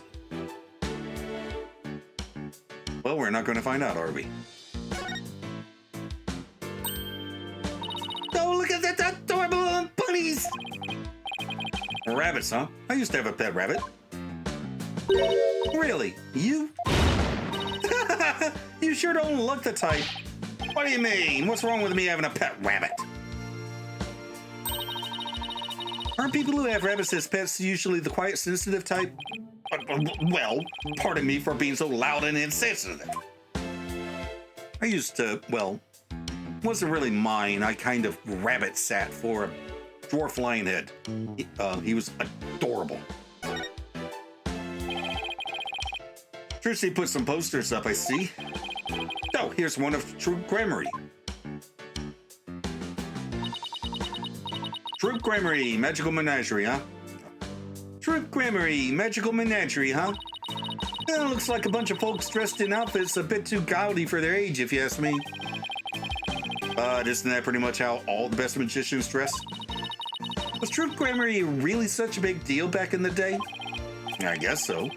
Well, we're not going to find out, are we? Oh, look at that adorable little bunnies! Rabbits, huh? I used to have a pet rabbit. Really? You? You sure don't look the type. What do you mean? What's wrong with me having a pet rabbit? Aren't people who have rabbits as pets usually the quiet, sensitive type? Well, pardon me for being so loud and insensitive. I used to, well, Wasn't really mine. I kind of rabbit sat for a dwarf lion head. He was adorable. Trucy put some posters up, I see. Oh, here's one of Troop Gramarye. Troop Gramarye, Magical Menagerie, huh? Troop Gramarye, Magical Menagerie, huh? Well, looks like a bunch of folks dressed in outfits a bit too gaudy for their age, if you ask me. But isn't that pretty much how all the best magicians dress? Was Troop Gramarye really such a big deal back in the day? I guess so.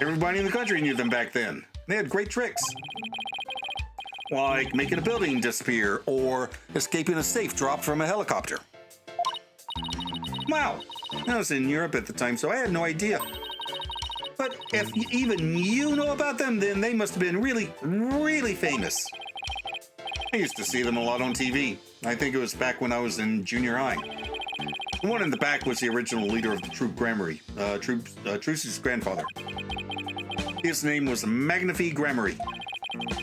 Everybody in the country knew them back then. They had great tricks. Like making a building disappear or escaping a safe drop from a helicopter. Wow, I was in Europe at the time, so I had no idea. But if even you know about them, then they must have been really, really famous. I used to see them a lot on TV. I think it was back when I was in junior high. The one in the back was the original leader of the Troop Gramarye, Trucy's grandfather. His name was Magnifique Gramarye.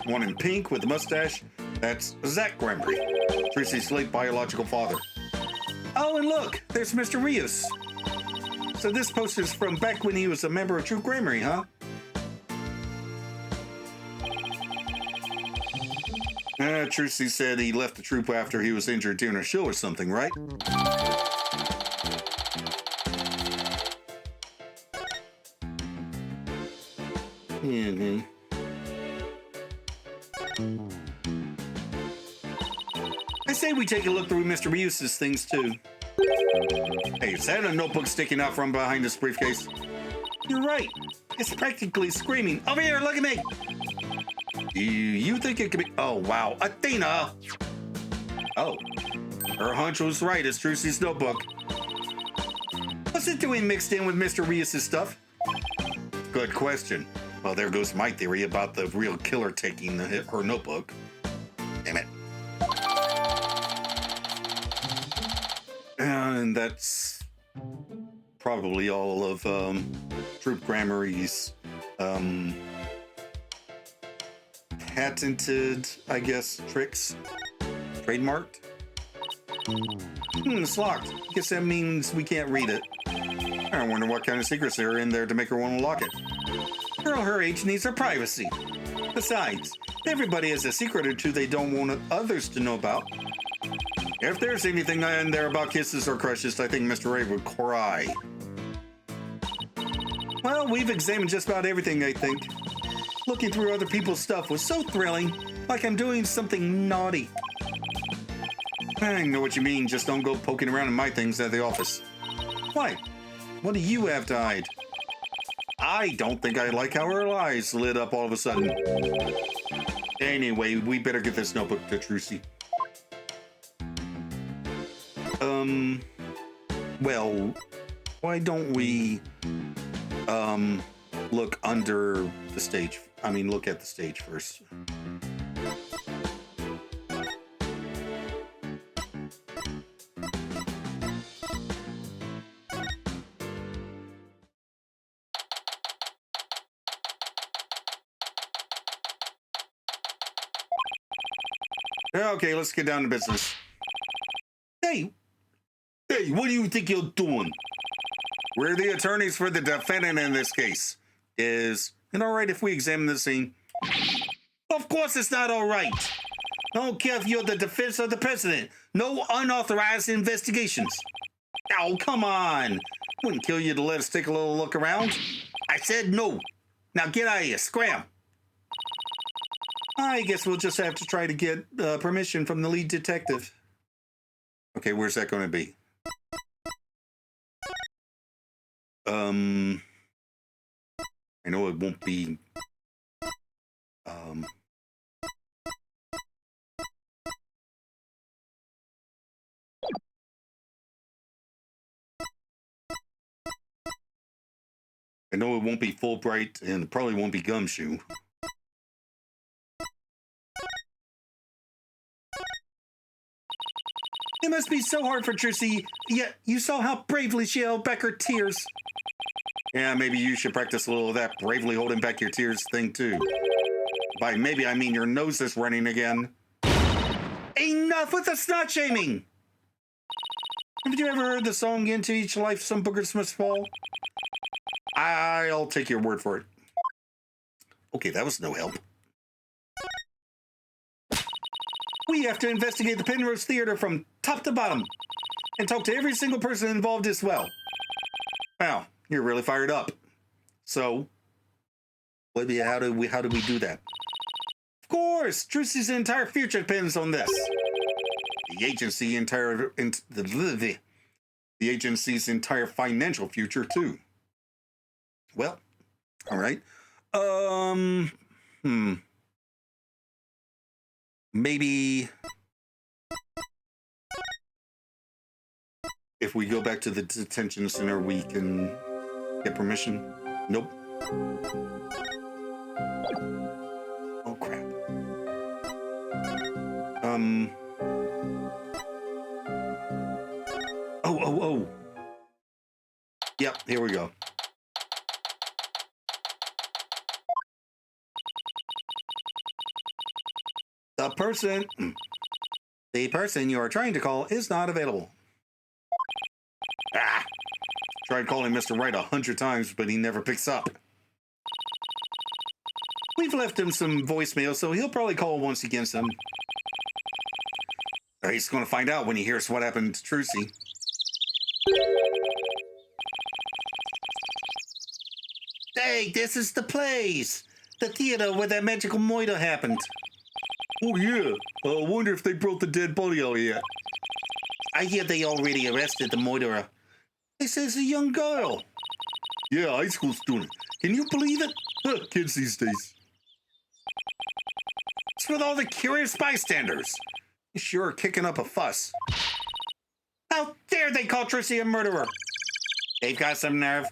One in pink with a mustache, that's Zach Gramarye, Trucy's late biological father. Oh, and look, there's Mr. Rios. So this poster's from back when he was a member of Troop Gramarye, huh? Trucy said he left the troop after he was injured during a show or something, right? Mm-hmm. I say we take a look through Mr. Rios' things, too. Hey, is that a notebook sticking out from behind this briefcase? You're right. It's practically screaming, "Over here, look at me!" You think it could be... Oh, wow. Athena! Oh. Her hunch was right. It's Trucy's notebook. What's it doing mixed in with Mr. Rios' stuff? Good question. Well, there goes my theory about the real killer taking her notebook. Damn it. And that's probably all of Troop Gramarye's patented, I guess, tricks. Trademarked. It's locked. Guess that means we can't read it. I wonder what kind of secrets are in there to make her want to lock it. Girl her age needs her privacy. Besides, everybody has a secret or two they don't want others to know about. If there's anything in there about kisses or crushes, I think Mr. Ray would cry. Well, we've examined just about everything, I think. Looking through other people's stuff was so thrilling, like I'm doing something naughty. I know what you mean, just don't go poking around in my things at the office. Why? What do you have to hide? I don't think I like how her eyes lit up all of a sudden. Anyway, we better get this notebook to Trucy. Well, why don't we, look under the stage? I mean, look at the stage first. Okay, let's get down to business. Hey, what do you think you're doing? We're the attorneys for the defendant in this case. Is it all right if we examine the scene? Of course it's not all right. I don't care if you're the defense or the president. No unauthorized investigations. Oh, come on. Wouldn't kill you to let us take a little look around. I said no. Now get out of here. Scram. I guess we'll just have to try to get permission from the lead detective. Okay, where's that going to be? I know it won't be, I know it won't be Fulbright and it probably won't be Gumshoe. It must be so hard for Trucy, yet you saw how bravely she held back her tears. Yeah, maybe you should practice a little of that bravely holding back your tears thing, too. By maybe, I mean your nose is running again. A Enough with the snot shaming! Have you ever heard the song Into Each Life Some Boogers Must Fall? I'll take your word for it. Okay, that was no help. We have to investigate the Penrose Theater from top to bottom and talk to every single person involved as well. Wow, you're really fired up. So, how do we do that? Of course, Trucy's entire future depends on this. The agency's entire financial future too. Well, all right. Maybe if we go back to the detention center, we can get permission. Nope. Oh crap. Oh. Yep, here we go. The person you are trying to call is not available. Tried calling Mr. Wright 100 times, but he never picks up. We've left him some voicemail, so he'll probably call once he gets them. Or he's going to find out when he hears what happened to Trucy. Hey, this is the place! The theater where that magical murder happened. Oh, yeah. I wonder if they brought the dead body out yet. I hear they already arrested the murderer. They say it's a young girl. Yeah, high school student. Can you believe it? Kids these days. What's with all the curious bystanders? You sure are kicking up a fuss. How dare they call Trucy a murderer? They've got some nerve.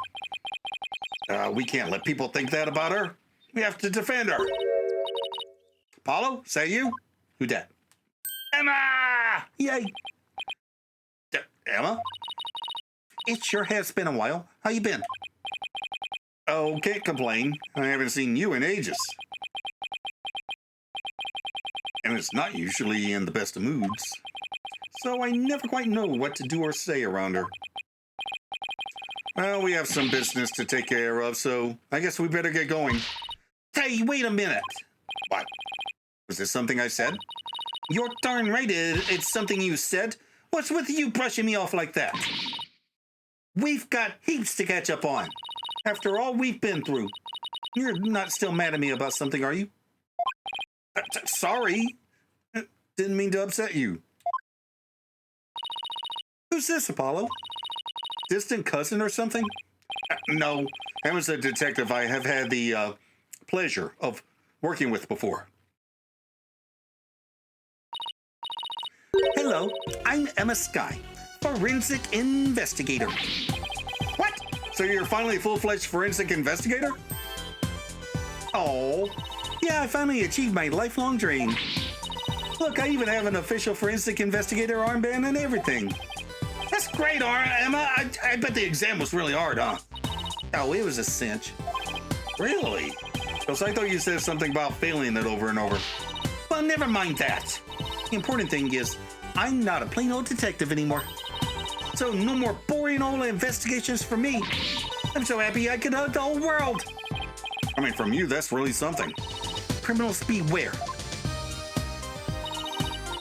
We can't let people think that about her. We have to defend her. Apollo, say you? Who dat? Emma! Yay! Emma? It sure has been a while. How you been? Oh, can't complain. I haven't seen you in ages. And it's not usually in the best of moods. So I never quite know what to do or say around her. Well, we have some business to take care of, so I guess we better get going. Hey, wait a minute. What? Was this something I said? You're darn right it's something you said. What's with you brushing me off like that? We've got heaps to catch up on. After all we've been through. You're not still mad at me about something, are you? Sorry. Didn't mean to upset you. Who's this, Apollo? Distant cousin or something? No, that was a detective I have had the pleasure of working with before. Hello, I'm Emma Skye, forensic investigator. What? So you're finally a full-fledged forensic investigator? Oh, yeah, I finally achieved my lifelong dream. Look, I even have an official forensic investigator armband and everything. That's great, Emma. I bet the exam was really hard, huh? Oh, it was a cinch. Really? Because I thought you said something about failing it over and over. Well, never mind that. The important thing is, I'm not a plain old detective anymore. So no more boring old investigations for me. I'm so happy I can hug the whole world. I mean, from you, that's really something. Criminals beware.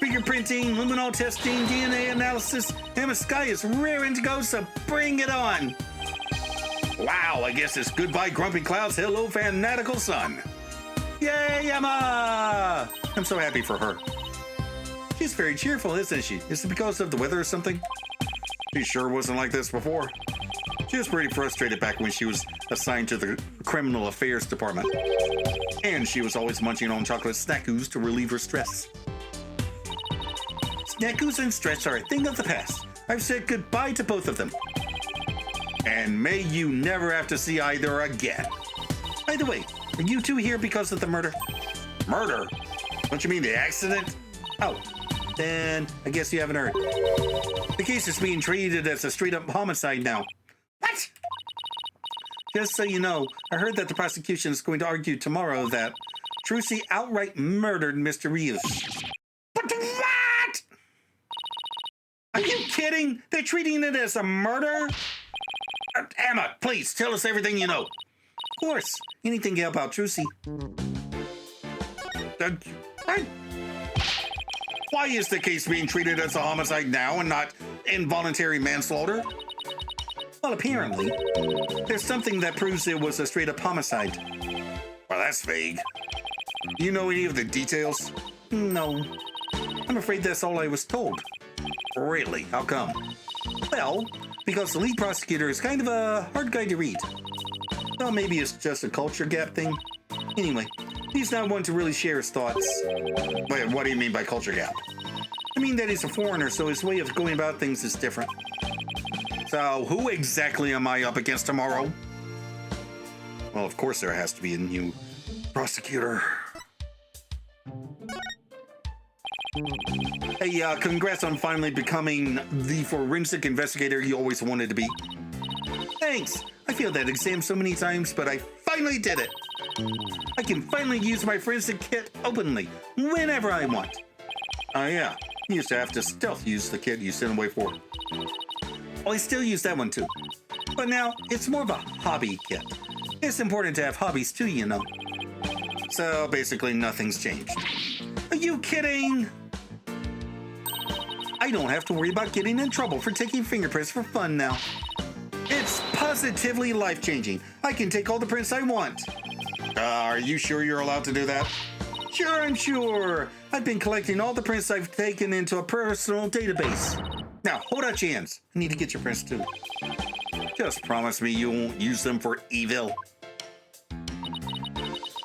Fingerprinting, luminol testing, DNA analysis. Emma Skye is raring to go, so bring it on. Wow, I guess it's goodbye grumpy clouds, hello fanatical sun. Yay, Emma! I'm so happy for her. She's very cheerful, isn't she? Is it because of the weather or something? She sure wasn't like this before. She was pretty frustrated back when she was assigned to the Criminal Affairs Department. And she was always munching on chocolate snackoos to relieve her stress. Snackoos and stress are a thing of the past. I've said goodbye to both of them. And may you never have to see either again. By the way, are you two here because of the murder? Murder? Don't you mean the accident? Oh, then I guess you haven't heard. The case is being treated as a straight-up homicide now. What? Just so you know, I heard that the prosecution is going to argue tomorrow that Trucy outright murdered Mr. Rios. But what? kidding? They're treating it as a murder? Emma, please, tell us everything you know. Of course. Anything about Trucy. Why is the case being treated as a homicide now and not involuntary manslaughter? Well, apparently, there's something that proves it was a straight-up homicide. Well, that's vague. Do you know any of the details? No. I'm afraid that's all I was told. Really? How come? Well, because the lead prosecutor is kind of a hard guy to read. Well, maybe it's just a culture gap thing. Anyway, he's not one to really share his thoughts. Wait, what do you mean by culture gap? I mean that he's a foreigner, so his way of going about things is different. So, who exactly am I up against tomorrow? Well, of course there has to be a new prosecutor. Hey, congrats on finally becoming the forensic investigator you always wanted to be. Thanks! I failed that exam so many times, but I finally did it! I can finally use my forensic kit openly, whenever I want. Oh yeah, you used to have to stealth use the kit you sent away for. Well, I still use that one too. But now, it's more of a hobby kit. It's important to have hobbies too, you know. So basically nothing's changed. Are you kidding? I don't have to worry about getting in trouble for taking fingerprints for fun now. It's positively life-changing. I can take all the prints I want. Are you sure you're allowed to do that? Sure, I'm sure. I've been collecting all the prints I've taken into a personal database. Now, hold out your hands. I need to get your prints too. Just promise me you won't use them for evil.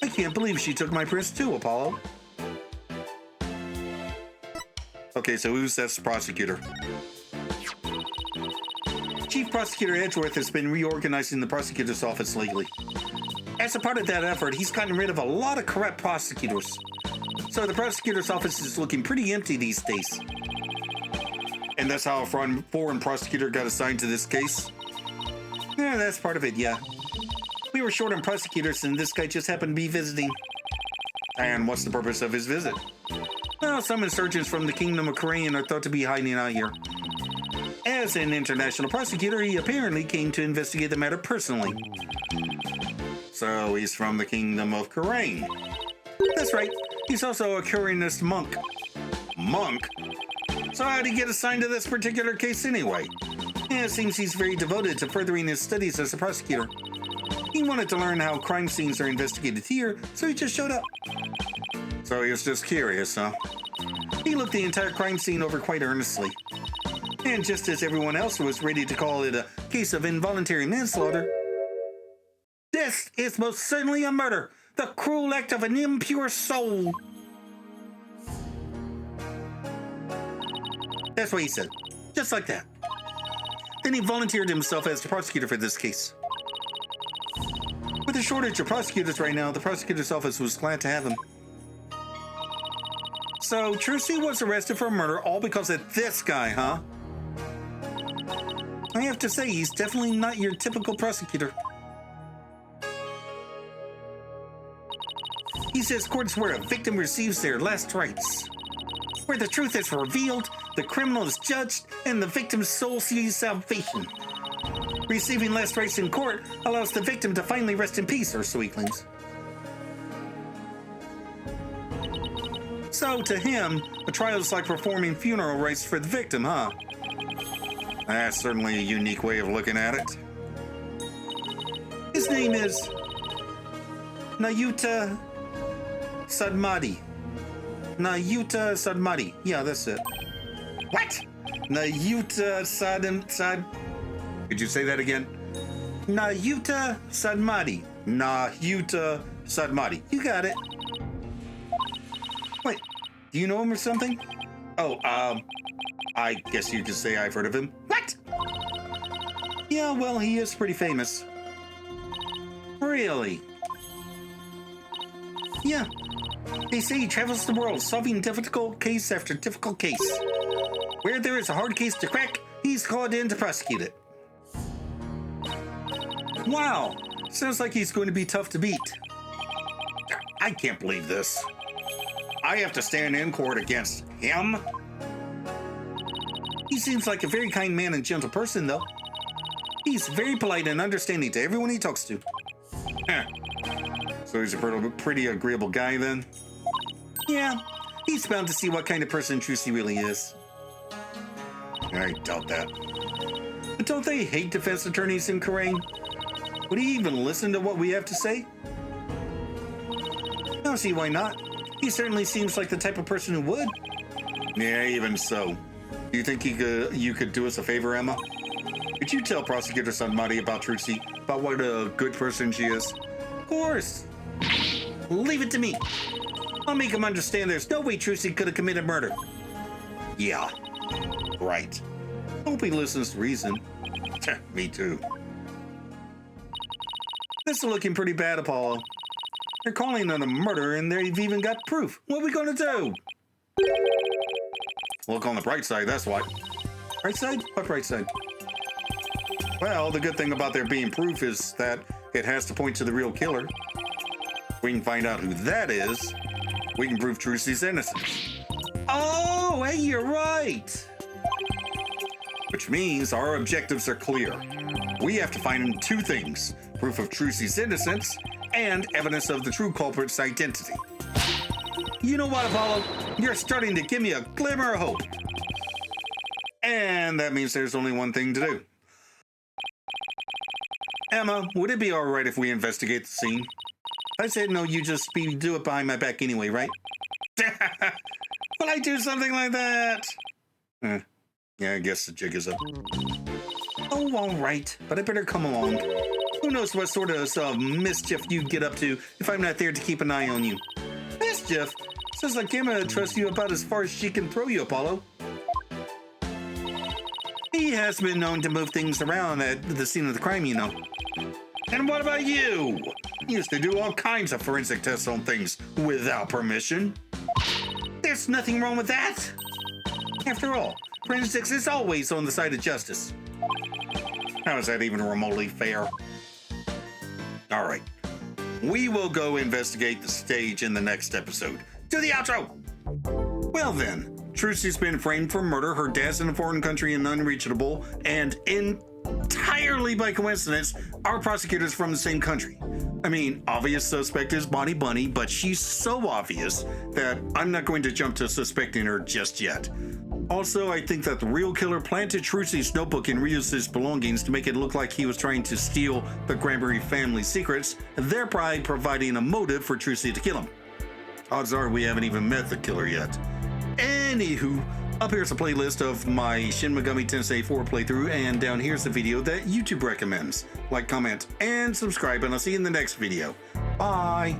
I can't believe she took my prints too, Apollo. Okay, so who's that prosecutor? Chief Prosecutor Edgeworth has been reorganizing the prosecutor's office lately. As a part of that effort, he's gotten rid of a lot of corrupt prosecutors. So the prosecutor's office is looking pretty empty these days. And that's how a foreign prosecutor got assigned to this case? Yeah, that's part of it, yeah. We were short on prosecutors and this guy just happened to be visiting. And what's the purpose of his visit? Well, some insurgents from the Kingdom of Korean are thought to be hiding out here. As an international prosecutor, he apparently came to investigate the matter personally. So he's from the Kingdom of Korean. That's right. He's also a Koreanist monk. Monk? So how'd he get assigned to this particular case anyway? Yeah, it seems he's very devoted to furthering his studies as a prosecutor. He wanted to learn how crime scenes are investigated here, so he just showed up. So he was just curious, huh? He looked the entire crime scene over quite earnestly. And just as everyone else was ready to call it a case of involuntary manslaughter, this is most certainly a murder, the cruel act of an impure soul. That's what he said, just like that. Then he volunteered himself as the prosecutor for this case. With a shortage of prosecutors right now, the prosecutor's office was glad to have him. So, Trucy was arrested for murder all because of this guy, huh? I have to say, he's definitely not your typical prosecutor. He says courts where a victim receives their last rites. Where the truth is revealed, the criminal is judged, and the victim's soul sees salvation. Receiving last rites in court allows the victim to finally rest in peace, or sweetlings. So, to him, a trial is like performing funeral rites for the victim, huh? That's certainly a unique way of looking at it. His name is Nayuta Sadmadi. Nayuta Sadmadi. Yeah, that's it. What? Nayuta Sad... Could you say that again? Nayuta Sadmadi. Nayuta Sadmadi. You got it. Wait, do you know him or something? Oh, I guess you could say I've heard of him. What? Yeah, well, he is pretty famous. Really? Yeah. They say he travels the world, solving difficult case after difficult case. Where there is a hard case to crack, he's called in to prosecute it. Wow, sounds like he's going to be tough to beat. I can't believe this. I have to stand in court against him? He seems like a very kind man and gentle person, though. He's very polite and understanding to everyone he talks to. So he's a pretty agreeable guy then? Yeah, he's bound to see what kind of person Trucy really is. I doubt that. But don't they hate defense attorneys in Karain? Would he even listen to what we have to say? I don't see why not. He certainly seems like the type of person who would. Yeah, even so. Do you think you could do us a favor, Emma? Could you tell Prosecutor Sanmari about Trucy, about what a good person she is? Of course. Leave it to me. I'll make him understand there's no way Trucy could have committed murder. Yeah, right. Hope he listens to reason. Me too. This is looking pretty bad, Apollo. They're calling it a murder and they've even got proof. What are we gonna do? Look on the bright side, that's what. Right side? What right side? Well, the good thing about there being proof is that it has to point to the real killer. We can find out who that is. We can prove Trucy's innocence. Oh, hey, you're right. Which means our objectives are clear. We have to find two things: proof of Trucy's innocence and evidence of the true culprit's identity. You know what, Apollo? You're starting to give me a glimmer of hope. And that means there's only one thing to do. Emma, would it be all right if we investigate the scene? I said no, you just do it behind my back anyway, right? Will I do something like that? Yeah, I guess the jig is up. Oh, all right, but I better come along. Who knows what sort of mischief you'd get up to if I'm not there to keep an eye on you. Mischief? Says like Emma trusts you about as far as she can throw you, Apollo. He has been known to move things around at the scene of the crime, you know. And what about you? You used to do all kinds of forensic tests on things without permission. There's nothing wrong with that. After all, forensics is always on the side of justice. How is that even remotely fair? All right. We will go investigate the stage in the next episode. To the outro! Well then, Trucy's been framed for murder. Her dad's in a foreign country and unreachable. And entirely by coincidence, our prosecutor's from the same country. I mean, obvious suspect is Bonnie Bunny, but she's so obvious that I'm not going to jump to suspecting her just yet. Also, I think that the real killer planted Trucy's notebook in Rios' belongings to make it look like he was trying to steal the Granbury family secrets, thereby providing a motive for Trucy to kill him. Odds are we haven't even met the killer yet. Anywho, up here's a playlist of my Shin Megami Tensei 4 playthrough, and down here's the video that YouTube recommends. Like, comment, and subscribe, and I'll see you in the next video. Bye!